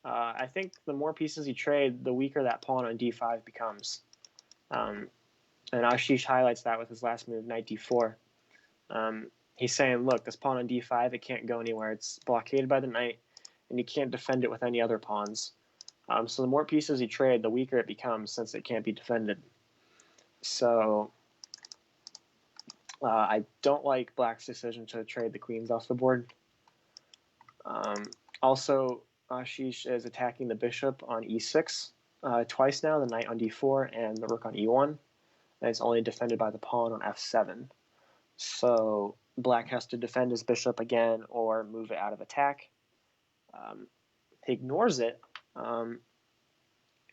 I think the more pieces he trades, the weaker that pawn on d5 becomes. And Ashish highlights that with his last move, knight d4. He's saying, look, this pawn on d5, it can't go anywhere. It's blockaded by the knight, and you can't defend it with any other pawns. So the more pieces you trade, the weaker it becomes, since it can't be defended. So I don't like black's decision to trade the queens off the board. Also, Ashish is attacking the bishop on e6 twice now, the knight on d4 and the rook on e1. And it's only defended by the pawn on f7. So black has to defend his bishop again or move it out of attack. He ignores it.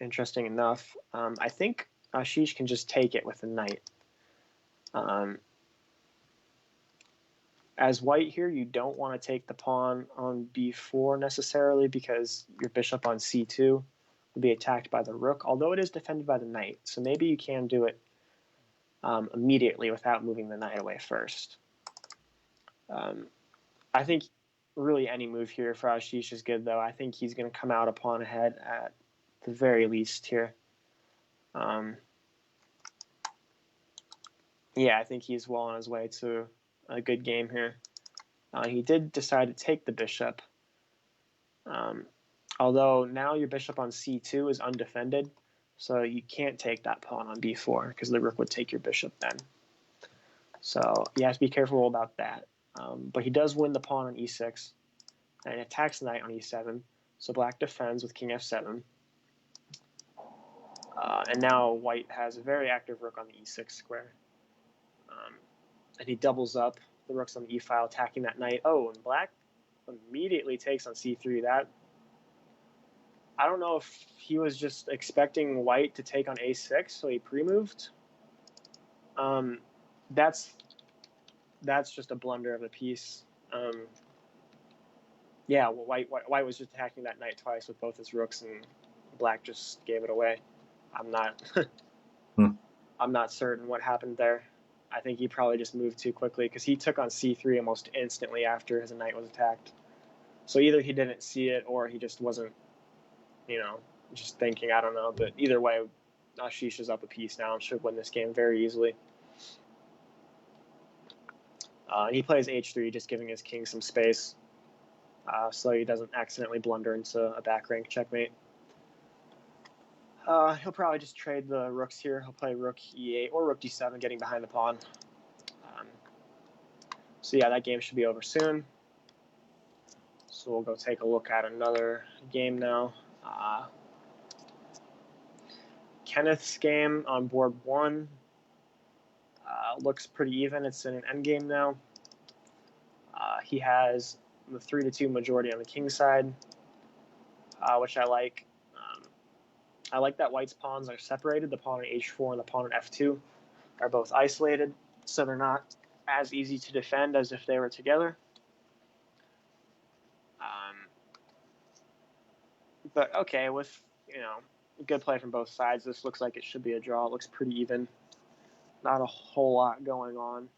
Interesting enough. I think Ashish can just take it with the knight. As white here, you don't want to take the pawn on b4 necessarily because your bishop on c2 will be attacked by the rook, although it is defended by the knight. So maybe you can do it immediately without moving the knight away first. I think really any move here for Ashish is good, though. I think he's going to come out a pawn ahead at the very least here. Yeah, I think he's well on his way to a good game here. He did decide to take the bishop. Although now your bishop on c2 is undefended, so you can't take that pawn on b4 because the rook would take your bishop then. So you have to be careful about that. But he does win the pawn on e6 and attacks the knight on e7. So black defends with king f7. And now white has a very active rook on the e6 square. And he doubles up the rooks on the e file, attacking that knight. Oh, and black immediately takes on c3. That, I don't know if he was just expecting white to take on a6, so he pre-moved. That's just a blunder of the piece. Yeah, well, white was just attacking that knight twice with both his rooks, and black just gave it away. I'm not certain what happened there. I think he probably just moved too quickly because he took on c3 almost instantly after his knight was attacked. So either he didn't see it or he just wasn't, just thinking. I don't know. But either way, Ashish is up a piece now and should win this game very easily. He plays h3, just giving his king some space so he doesn't accidentally blunder into a back rank checkmate. He'll probably just trade the rooks here. He'll play rook e8 or rook d7, getting behind the pawn. So yeah, that game should be over soon. So we'll go take a look at another game now. Kenneth's game on board 1 looks pretty even. It's in an endgame now. He has the 3-2 majority on the king side, which I like. I like that white's pawns are separated. The pawn on h4 and the pawn on f2 are both isolated, so they're not as easy to defend as if they were together. But okay, with good play from both sides, this looks like it should be a draw. It looks pretty even. Not a whole lot going on.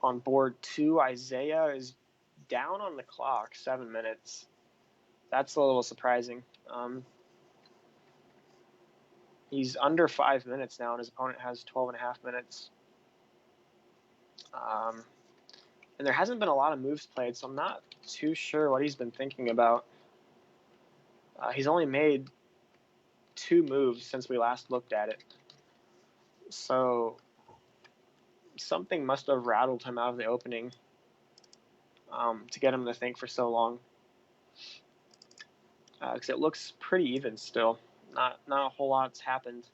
On board 2, Isaiah is down on the clock, 7 minutes. That's a little surprising. He's under 5 minutes now, and his opponent has 12.5 minutes. And there hasn't been a lot of moves played, so I'm not too sure what he's been thinking about. He's only made 2 moves since we last looked at it. So something must have rattled him out of the opening to get him to think for so long. Because it looks pretty even still. Not a whole lot's happened.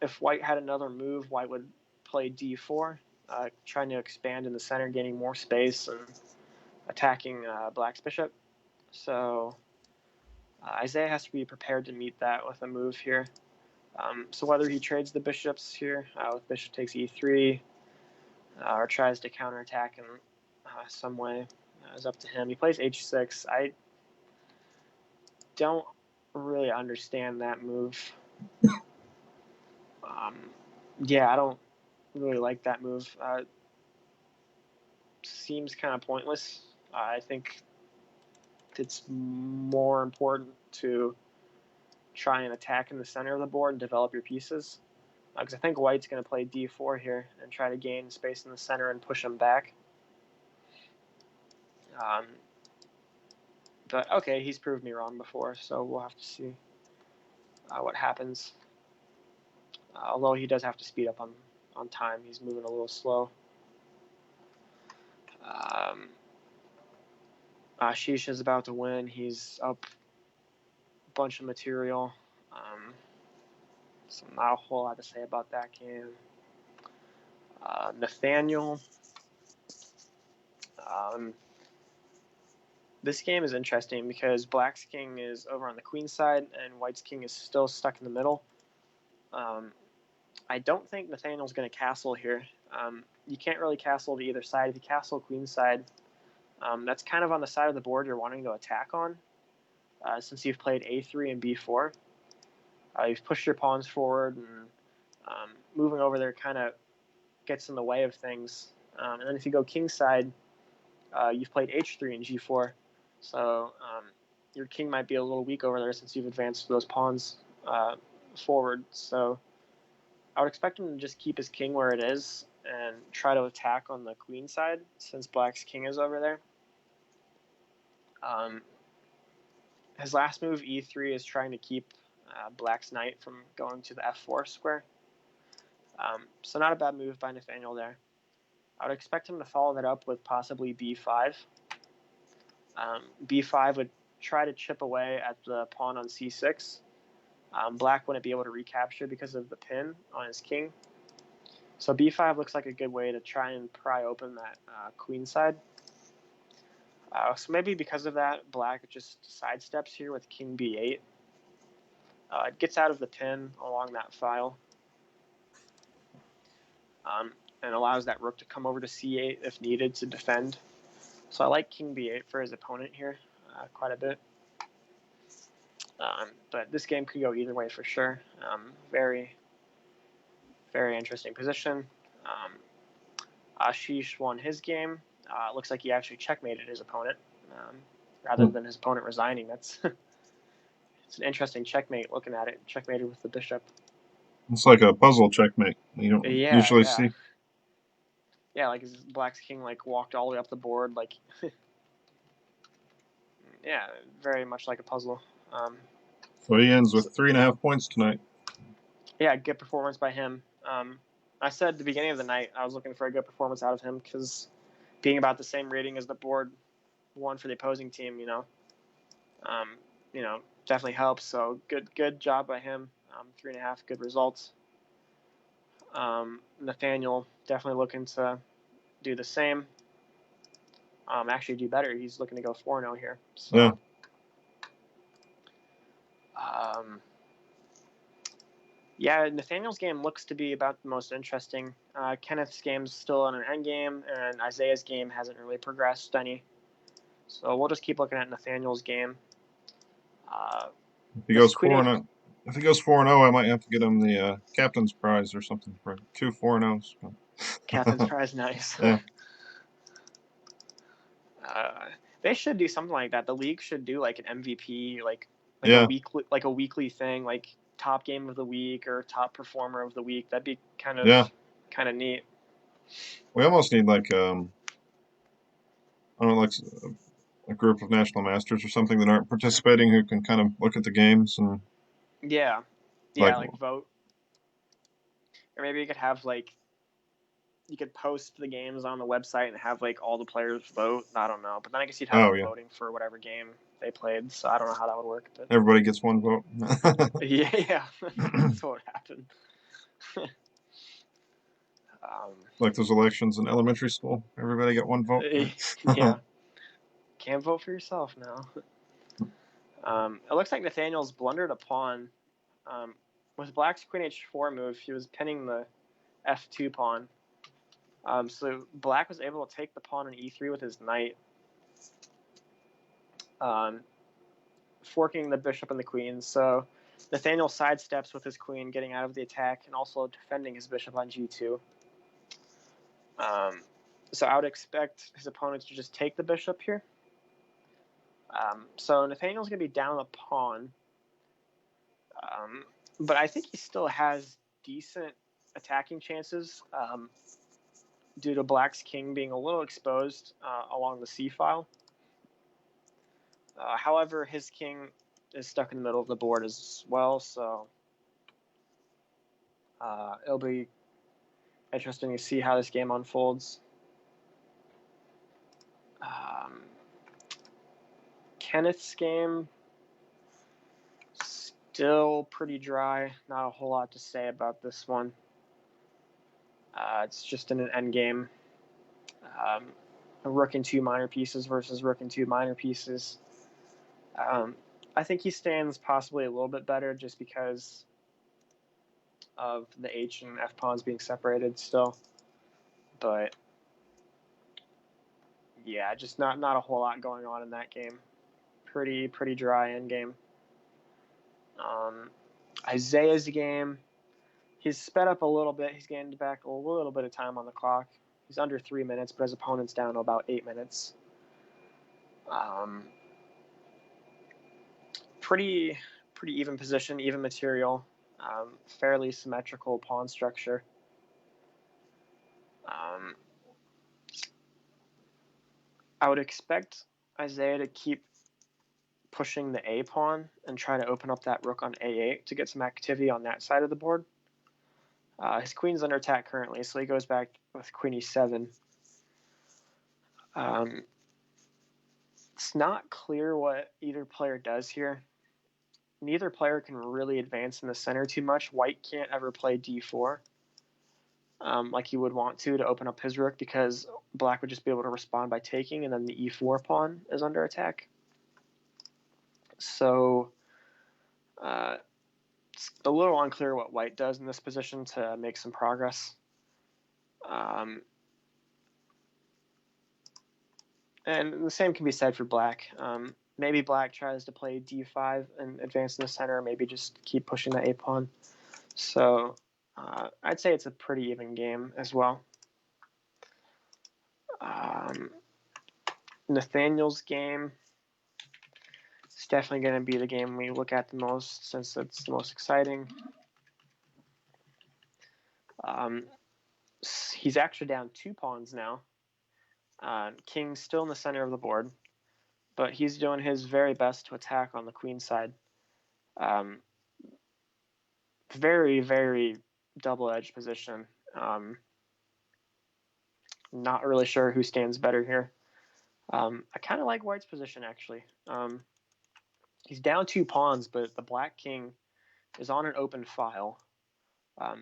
If white had another move, white would play d4, trying to expand in the center, gaining more space and attacking black's bishop. So Isaiah has to be prepared to meet that with a move here. So whether he trades the bishops here with bishop takes e3 or tries to counterattack in some way is up to him. He plays h6. I don't really understand that move. Yeah, I don't really like that move. Seems kind of pointless. I think it's more important to try and attack in the center of the board and develop your pieces. Because I think white's going to play d4 here and try to gain space in the center and push him back. But okay, he's proved me wrong before, so we'll have to see what happens. Although he does have to speed up on time. He's moving a little slow. Ashish is about to win. He's up a bunch of material. So not a whole lot to say about that game. Nathaniel. This game is interesting because black's king is over on the queen side and white's king is still stuck in the middle. I don't think Nathaniel's going to castle here. You can't really castle to either side. If you castle queen side, that's kind of on the side of the board you're wanting to attack on. Since you've played a3 and b4, you've pushed your pawns forward, and moving over there kind of gets in the way of things. And then if you go king side, you've played h3 and g4, so your king might be a little weak over there since you've advanced those pawns forward. So I would expect him to just keep his king where it is and try to attack on the queen side since black's king is over there. His last move, e3, is trying to keep black's knight from going to the f4 square. So not a bad move by Nathaniel there. I would expect him to follow that up with possibly b5. B5 would try to chip away at the pawn on c6. Black wouldn't be able to recapture because of the pin on his king. So b5 looks like a good way to try and pry open that queen side. So maybe because of that, black just sidesteps here with king b8. It gets out of the pin along that file. And allows that rook to come over to c8 if needed to defend. So I like king b8 for his opponent here quite a bit. But this game could go either way for sure. Very, very interesting position. Ashish won his game. Looks like he actually checkmated his opponent rather than his opponent resigning. That's it's an interesting checkmate looking at it. Checkmated with the bishop. It's like a puzzle checkmate. You don't usually see. Yeah, like his black's king like walked all the way up the board, like yeah, very much like a puzzle. So he ends with 3.5 points tonight. Yeah, good performance by him. I said at the beginning of the night I was looking for a good performance out of him because being about the same rating as the board one for the opposing team, definitely helps. So good job by him. 3.5, good results. Nathaniel definitely looking to do the same. Actually do better. He's looking to go 4-0 here. So, yeah. Yeah, Nathaniel's game looks to be about the most interesting. Kenneth's game's still on an end game, and Isaiah's game hasn't really progressed any. So we'll just keep looking at Nathaniel's game. If he goes 4-0, I might have to get him the captain's prize or something for 2 4-0s. Captain's prize, nice. Yeah. They should do something like that. The league should do like an MVP, like yeah. a weekly thing, like top game of the week or top performer of the week. That'd be kind of neat. We almost need like I don't know, like a group of national masters or something that aren't participating who can kind of look at the games and like vote. Or maybe you could have you could post the games on the website and have like all the players vote. I don't know, but then I guess you'd have voting for whatever game they played. So I don't know how that would work. But everybody gets one vote. yeah, that's what would happen. Like those elections in elementary school, everybody got one vote. Yeah, can't vote for yourself now. It looks like Nathaniel's blundered a pawn. With black's queen h4 move, he was pinning the f2 pawn. So black was able to take the pawn on e3 with his knight, forking the bishop and the queen. So Nathaniel sidesteps with his queen, getting out of the attack, and also defending his bishop on g2. So I would expect his opponents to just take the bishop here. So Nathaniel's going to be down a pawn. But I think he still has decent attacking chances due to black's king being a little exposed along the c file. However, his king is stuck in the middle of the board as well, so it'll be interesting to see how this game unfolds. Kenneth's game, still pretty dry. Not a whole lot to say about this one. It's just in an endgame. A rook and 2 minor pieces versus rook and 2 minor pieces. I think he stands possibly a little bit better just because of the H and F pawns being separated still. But yeah, just not a whole lot going on in that game. Pretty dry end game. Isaiah's game, he's sped up a little bit. He's gained back a little bit of time on the clock. He's under 3 minutes, but his opponent's down to about 8 minutes. Pretty even position, even material, fairly symmetrical pawn structure. I would expect Isaiah to keep pushing the A pawn and try to open up that rook on A8 to get some activity on that side of the board. His queen's under attack currently, so he goes back with queen E7. It's not clear what either player does here. Neither player can really advance in the center too much. White can't ever play D4 like he would want to open up his rook, because black would just be able to respond by taking, and then the E4 pawn is under attack. So it's a little unclear what white does in this position to make some progress. And the same can be said for black. Maybe black tries to play D5 and advance in the center, or maybe just keep pushing the A pawn. So I'd say it's a pretty even game as well. Nathaniel's game is definitely going to be the game we look at the most, since it's the most exciting. He's actually down 2 pawns now. King's still in the center of the board, but he's doing his very best to attack on the queen side. Very double-edged position. Not really sure who stands better here. I kind of like white's position, actually. He's down 2 pawns, but the black king is on an open file,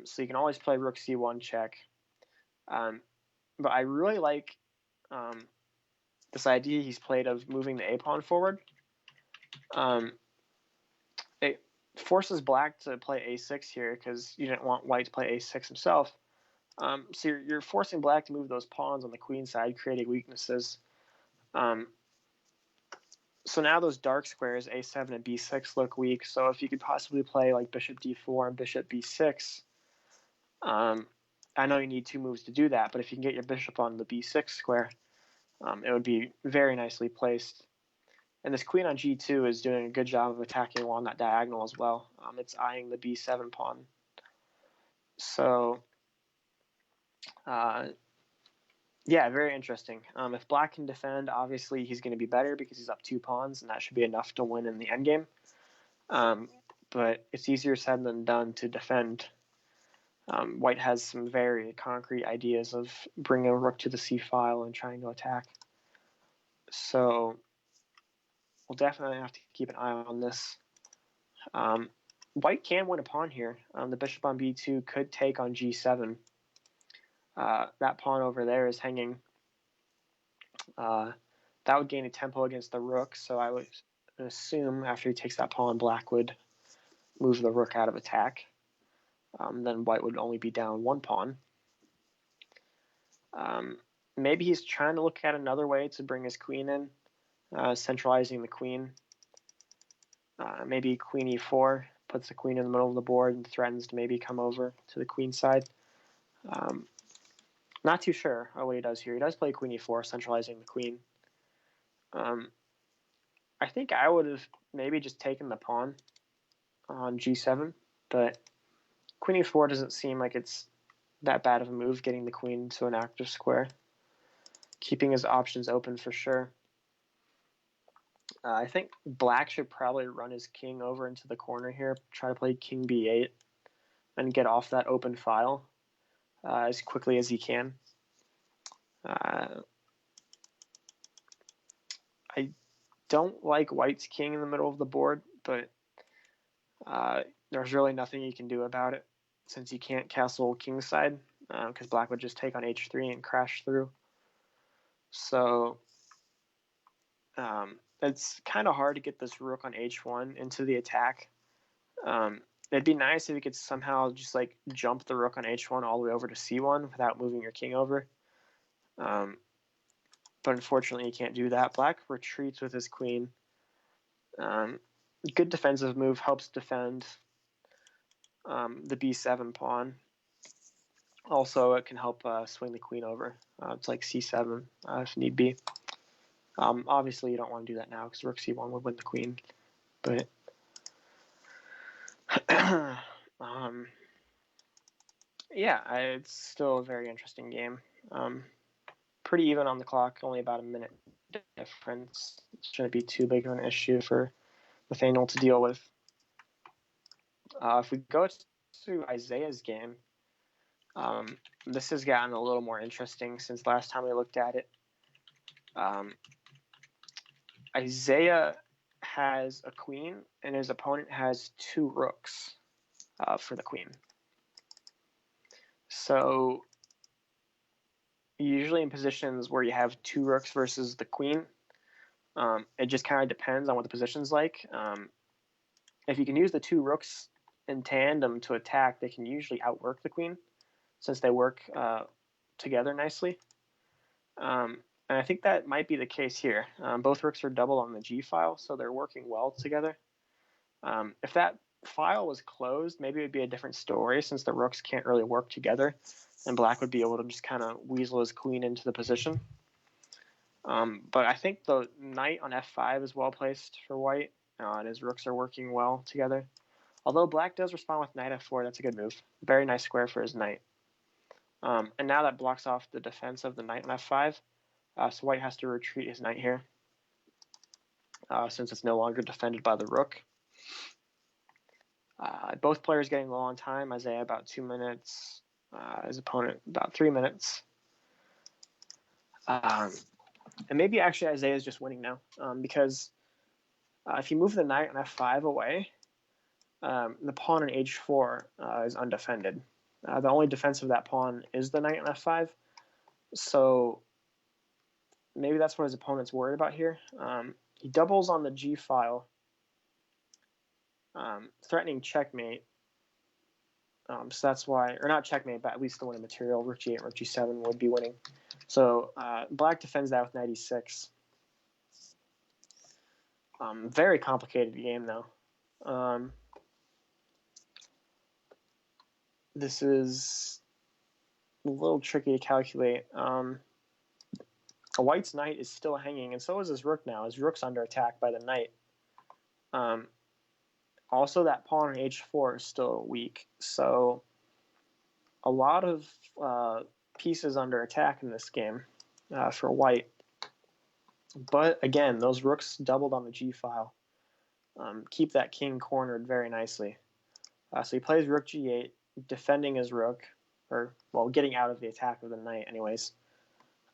so you can always play rook c1 check. But I really like this idea he's played of moving the A pawn forward. It forces black to play A6 here, because you didn't want white to play A6 himself. So you're forcing black to move those pawns on the queen side, creating weaknesses. So now those dark squares, A7 and B6, look weak. So if you could possibly play like bishop D4 and bishop B6, I know you need 2 moves to do that, but if you can get your bishop on the B6 square, it would be very nicely placed. And this queen on G2 is doing a good job of attacking along that diagonal as well. It's eyeing the B7 pawn. So, yeah, very interesting. If black can defend, obviously he's going to be better because he's up 2 pawns, and that should be enough to win in the endgame. But it's easier said than done to defend. White has some very concrete ideas of bringing a rook to the C file and trying to attack. So we'll definitely have to keep an eye on this. White can win a pawn here. The bishop on B2 could take on G7. That pawn over there is hanging. That would gain a tempo against the rook, so I would assume after he takes that pawn, black would move the rook out of attack. Then white would only be down 1 pawn. Maybe he's trying to look at another way to bring his queen in, centralizing the queen. Maybe queen e4, puts the queen in the middle of the board and threatens to maybe come over to the queen side. Not too sure what he does here. He does play queen e4, centralizing the queen. I think I would have maybe just taken the pawn on g7, but queen e4 doesn't seem like it's that bad of a move, getting the queen to an active square. Keeping his options open for sure. I think black should probably run his king over into the corner here, try to play king b8, and get off that open file as quickly as he can. I don't like white's king in the middle of the board, but there's really nothing you can do about it, since you can't castle kingside, because black would just take on h3 and crash through. So it's kind of hard to get this rook on h1 into the attack. It'd be nice if you could somehow just like jump the rook on h1 all the way over to c1 without moving your king over. But unfortunately, you can't do that. Black retreats with his queen. Good defensive move, helps defend the b7 pawn. Also, it can help swing the queen over. It's like c7 if need be. Obviously, you don't want to do that now because rook c1 would win the queen. But yeah, it's still a very interesting game. Pretty even on the clock, only about a minute difference. It shouldn't be too big of an issue for Nathaniel to deal with. If we go to Isaiah's game, this has gotten a little more interesting since last time we looked at it. Isaiah has a queen, and his opponent has 2 rooks for the queen. So usually in positions where you have 2 rooks versus the queen, it just kind of depends on what the position's like. If you can use the 2 rooks in tandem to attack, they can usually outwork the queen since they work together nicely. And I think that might be the case here. Both rooks are double on the G file, so they're working well together. If that file was closed, maybe it would be a different story since the rooks can't really work together, and black would be able to just kind of weasel his queen into the position. But I think the knight on f5 is well placed for white, and his rooks are working well together. Although black does respond with knight f4, that's a good move. Very nice square for his knight. And now that blocks off the defense of the knight on f5, so white has to retreat his knight here, since it's no longer defended by the rook. Both players getting low on time. Isaiah about 2 minutes, his opponent about 3 minutes. And maybe actually Isaiah is just winning now, because if you move the knight on f5 away, the pawn on h4 is undefended. The only defense of that pawn is the knight on f5, so maybe that's what his opponent's worried about here. He doubles on the g file, threatening checkmate. So that's why, or not checkmate, but at least the winning material, rook g8, rook g7 would be winning. So black defends that with knight e6. Very complicated game, though. This is a little tricky to calculate. White's knight is still hanging, and so is his rook now. His rook's under attack by the knight. Also, that pawn on h4 is still weak, so a lot of pieces under attack in this game for white. But again, those rooks doubled on the g file. Keep that king cornered very nicely. So he plays rook g8, defending his rook, or, well, getting out of the attack of the knight anyways.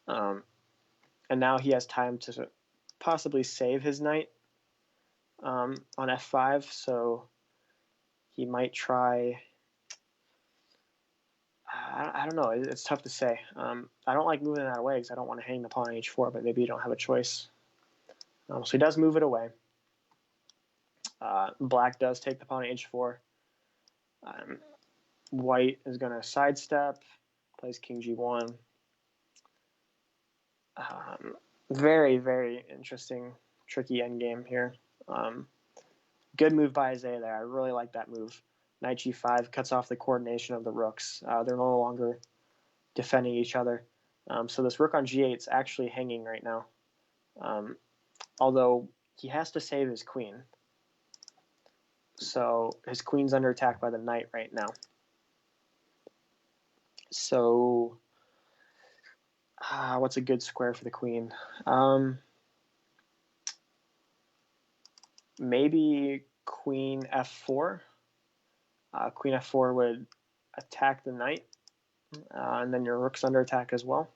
And now he has time to possibly save his knight on f5, so he might try... I don't know. It's tough to say. I don't like moving that away because I don't want to hang the pawn on h4, but maybe you don't have a choice. So he does move it away. Black does take the pawn on h4. White is going to sidestep, plays king g1. Very, very interesting, tricky endgame here. Good move by Isaiah there. I really like that move. Knight g5 cuts off the coordination of the rooks. They're no longer defending each other. So this rook on g8 is actually hanging right now. Although he has to save his queen. So his queen's under attack by the knight right now. So what's a good square for the queen? Maybe queen f4. Queen f4 would attack the knight, and then your rook's under attack as well.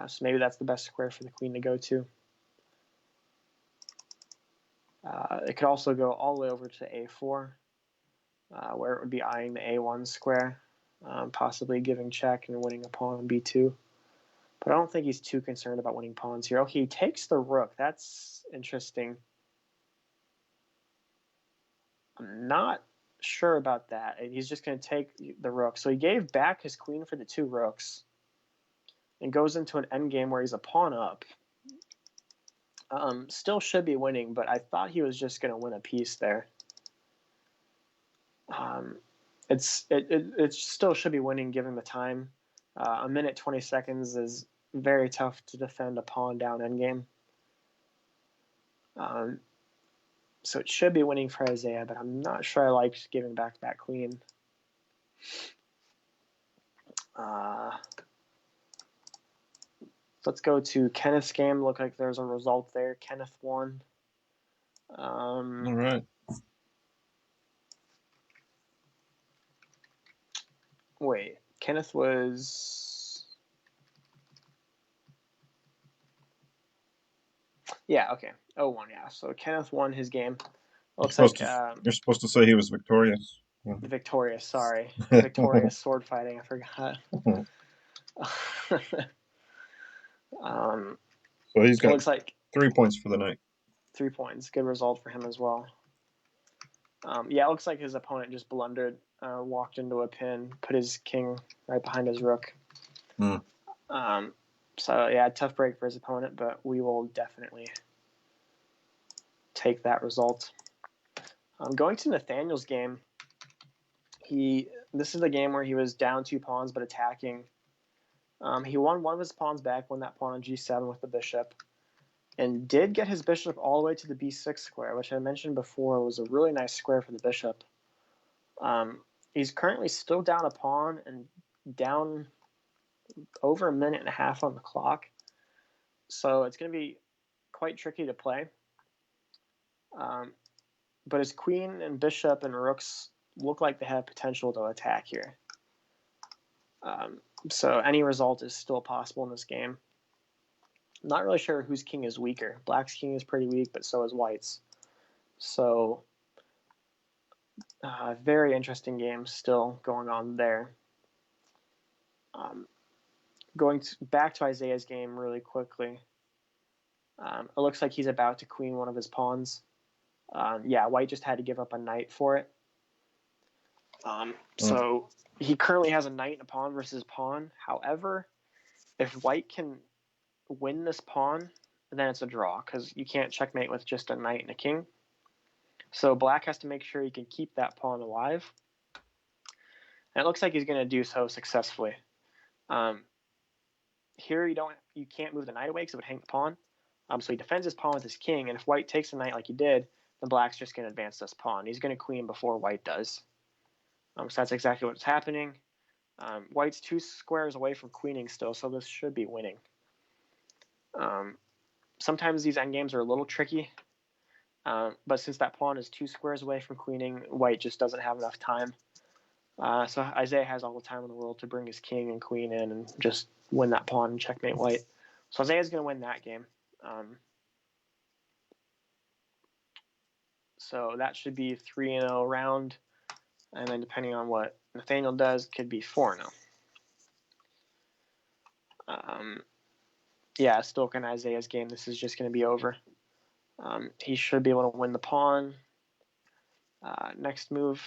So maybe that's the best square for the queen to go to. It could also go all the way over to a4, where it would be eyeing the a1 square, possibly giving check and winning a pawn on b2. But I don't think he's too concerned about winning pawns here. Okay, he takes the rook. That's interesting. I'm not sure about that. He's just going to take the rook. So he gave back his queen for the 2 rooks and goes into an endgame where he's a pawn up. Still should be winning, but I thought he was just going to win a piece there. It still should be winning given the time. A minute 20 seconds is very tough to defend a pawn down endgame. So it should be winning for Isaiah, but I'm not sure I like giving back that queen. Let's go to Kenneth's game. Look like there's a result there. Kenneth won. All right. Wait, Kenneth was... Yeah, okay. 0-1, yeah. So Kenneth won his game. Looks like... You're supposed to say he was victorious. Yeah. Victorious, sorry. Victorious sword fighting, I forgot. So he's got looks like 3 points for the night. 3 points. Good result for him as well. Yeah, it looks like his opponent just blundered, walked into a pin, put his king right behind his rook. So, yeah, tough break for his opponent, but we will definitely take that result. Going to Nathaniel's game, this is the game where he was down 2 pawns but attacking. He won one of his pawns back, won that pawn on g7 with the bishop, and did get his bishop all the way to the b6 square, which I mentioned before was a really nice square for the bishop. He's currently still down a pawn and down over a minute and a half on the clock, so it's going to be quite tricky to play. But his queen and bishop and rooks look like they have potential to attack here. So any result is still possible in this game. I'm not really sure whose king is weaker. Black's king is pretty weak, but so is White's. So very interesting game still going on there. Back to Isaiah's game really quickly. It looks like he's about to queen one of his pawns. Yeah, White just had to give up a knight for it. So he currently has a knight and a pawn versus pawn. However, if White can win this pawn, then it's a draw because you can't checkmate with just a knight and a king. So Black has to make sure he can keep that pawn alive. And it looks like he's going to do so successfully. Here you can't move the knight away because it would hang the pawn. So he defends his pawn with his king, and if White takes the knight like he did, then Black's just going to advance this pawn. He's going to queen before White does. So that's exactly what's happening. White's 2 squares away from queening still, so this should be winning. Sometimes these endgames are a little tricky, but since that pawn is 2 squares away from queening, White just doesn't have enough time. So Isaiah has all the time in the world to bring his king and queen in and just win that pawn and checkmate White. So Isaiah's going to win that game. So that should be 3-0 round. And then depending on what Nathaniel does, could be 4-0. Yeah, still in Isaiah's game, this is just going to be over. He should be able to win the pawn. Next move.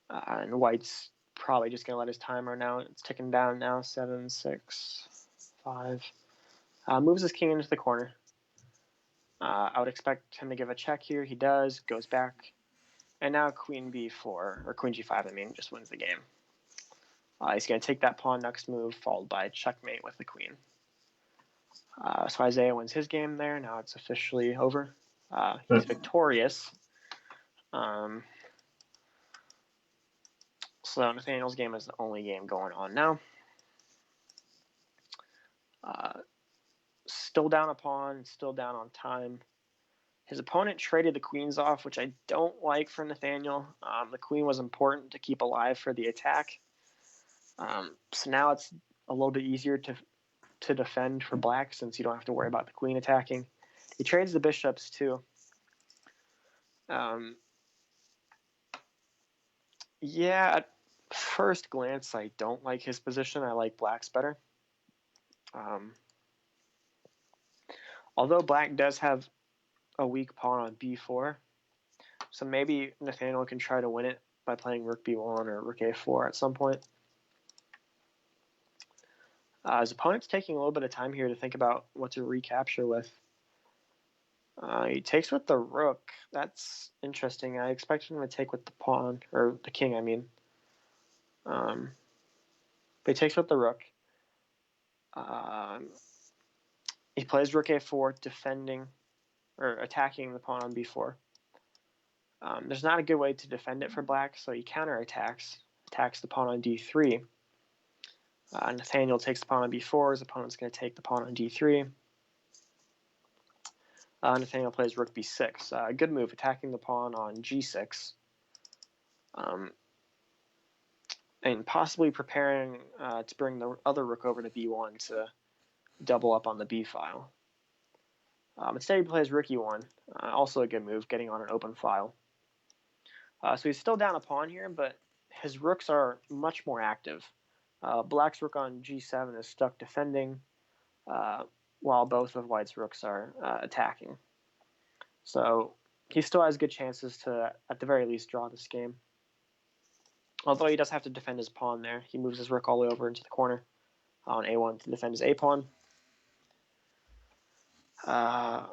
And White's probably just going to let his timer now. It's ticking down now. 7, 6, 5. Moves his king into the corner. I would expect him to give a check here. He does. Goes back. And now queen b4, or queen g5, I mean, just wins the game. He's going to take that pawn next move, followed by checkmate with the queen. So Isaiah wins his game there. Now it's officially over. He's victorious. So Nathaniel's game is the only game going on now. Still down a pawn, still down on time. His opponent traded the queens off, which I don't like for Nathaniel. The queen was important to keep alive for the attack. So now it's a little bit easier to defend for Black since you don't have to worry about the queen attacking. He trades the bishops too. Yeah, at first glance, I don't like his position. I like Black's better. Although Black does have a weak pawn on b4. So maybe Nathaniel can try to win it by playing rook b1 or rook a4 at some point. His opponent's taking a little bit of time here to think about what to recapture with. He takes with the rook. That's interesting. I expected him to take with the pawn, or the king, I mean. But he takes with the rook. He plays rook a4, defending or attacking the pawn on b4. There's not a good way to defend it for black, so he counterattacks, attacks the pawn on d3. Nathaniel takes the pawn on b4. His opponent's going to take the pawn on d3. Nathaniel plays rook b6. Good move, attacking the pawn on g6. And possibly preparing to bring the other rook over to b1 to double up on the b file. Instead, he plays rook e1. Also a good move, getting on an open file. So he's still down a pawn here, but his rooks are much more active. Black's rook on g7 is stuck defending, while both of white's rooks are attacking. So he still has good chances to, at the very least, draw this game. Although he does have to defend his pawn there. He moves his rook all the way over into the corner on a1 to defend his a-pawn.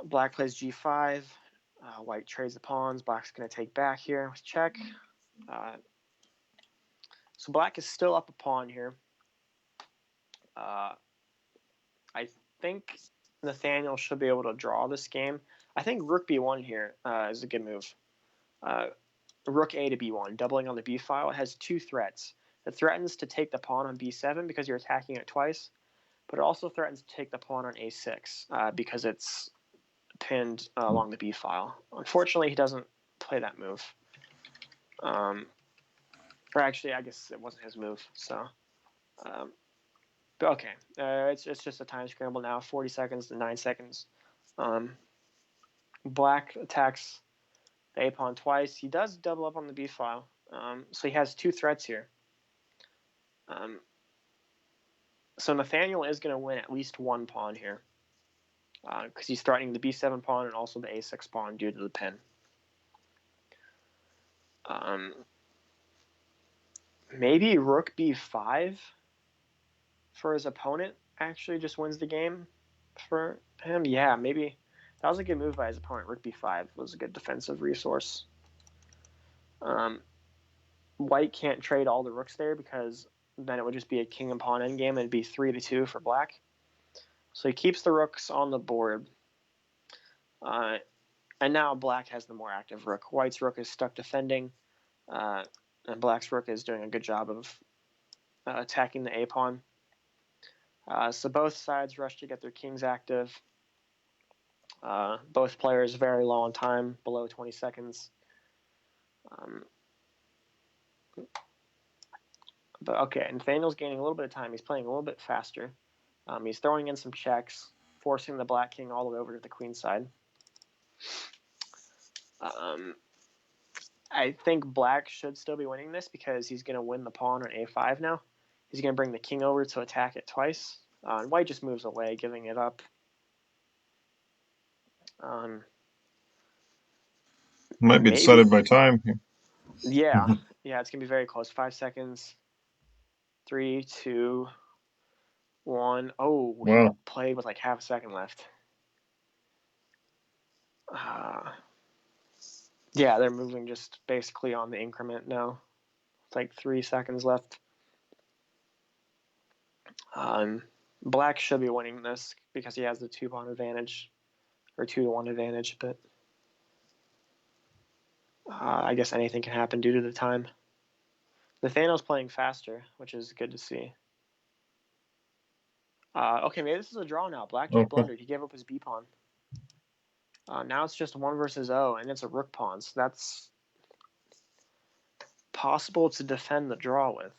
Black plays g5. White trades the pawns. Black's going to take back here with check. So black is still up a pawn here. I think Nathaniel should be able to draw this game. I think rook b1 here is a good move. Rook a to b1, doubling on the b file. It has two threats. It threatens to take the pawn on b7 because you're attacking it twice, but it also threatens to take the pawn on a6 because it's pinned along the b file. Unfortunately, he doesn't play that move. Or actually, I guess it wasn't his move. So, but okay, it's just a time scramble now. 40 seconds to 9 seconds. Black attacks the a pawn twice. He does double up on the b file, so he has two threats here. So Nathaniel is going to win at least one pawn here, because he's threatening the b7 pawn and also the a6 pawn due to the pin. Maybe rook b5 for his opponent actually just wins the game for him. Yeah, maybe that was a good move by his opponent. Rook b5 was a good defensive resource. White can't trade all the rooks there because then it would just be a king and pawn endgame and it'd be 3-2 for black. So he keeps the rooks on the board. And now black has the more active rook. White's rook is stuck defending, and black's rook is doing a good job of attacking the a pawn. So both sides rush to get their kings active. Both players very low on time, below 20 seconds. But okay, Nathaniel's gaining a little bit of time. He's playing a little bit faster. He's throwing in some checks, forcing the black king all the way over to the queen side. I think black should still be winning this because he's going to win the pawn on a5 now. He's going to bring the king over to attack it twice. And white just moves away, giving it up. Might be decided by time here. Yeah, it's going to be very close. 5 seconds. 3, 2, 1. Oh, wow. He played with like half a second left. Yeah, they're moving just basically on the increment now. It's like 3 seconds left. Black should be winning this because he has the 2-pawn advantage, or 2-1 advantage, but I guess anything can happen due to the time. Nathaniel's playing faster, which is good to see. Okay, maybe this is a draw now. Black just blundered. He gave up his b pawn. Now it's just 1 versus 0, and it's a rook pawn, so that's possible to defend the draw with.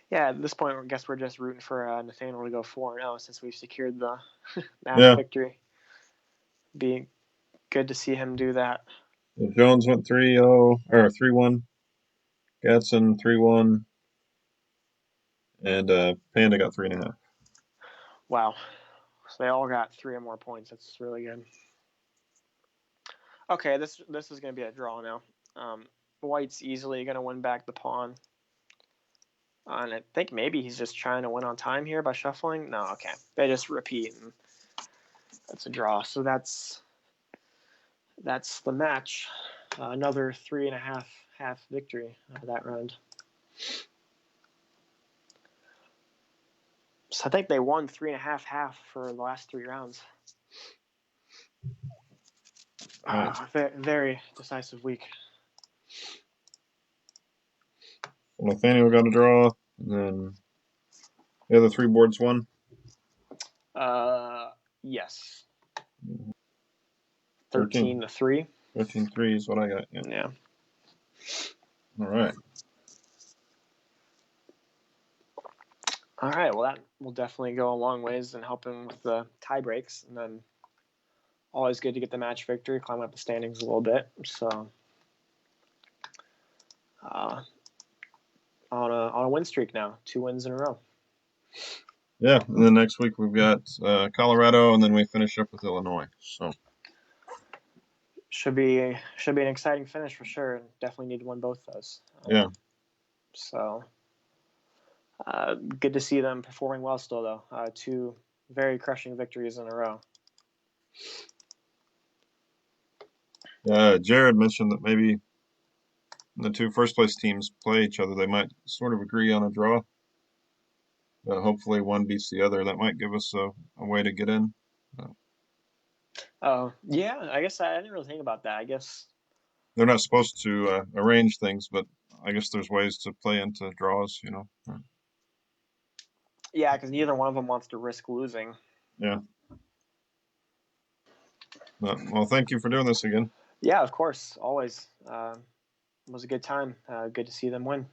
Yeah, at this point, I guess we're just rooting for Nathaniel to go 4-0 since we've secured the match victory. Be good to see him do that. Jones went 3-0 or 3-1. Gadson 3-1, and Panda got 3.5. Wow. So they all got 3 or more points. That's really good. Okay, this is going to be a draw now. White's easily going to win back the pawn. And I think maybe he's just trying to win on time here by shuffling. No, okay. They just repeat, and that's a draw. So that's the match. Another 3.5 half victory that round. So I think they won 3.5 half for the last 3 rounds. Right. Very, very decisive week. Nathaniel got a draw, and then the other 3 boards won. Yes. 13-3. 13-3 is what I got. Yeah. All right. All right. Well, that will definitely go a long ways in helping with the tie breaks, and then always good to get the match victory, climb up the standings a little bit. So, on a win streak now, 2 wins in a row. Yeah, and then next week we've got Colorado, and then we finish up with Illinois. So should be an exciting finish for sure. Definitely need to win both those. Yeah. So good to see them performing well still, though. 2 very crushing victories in a row. Jared mentioned that maybe the 2 first place teams play each other. They might sort of agree on a draw. Hopefully one beats the other. That might give us a way to get in. Yeah, I guess I didn't really think about that. I guess They're not supposed to arrange things, but I guess there's ways to play into draws, Yeah, because neither one of them wants to risk losing. Yeah. Well, thank you for doing this again. Yeah, of course, always. It was a good time. Good to see them win.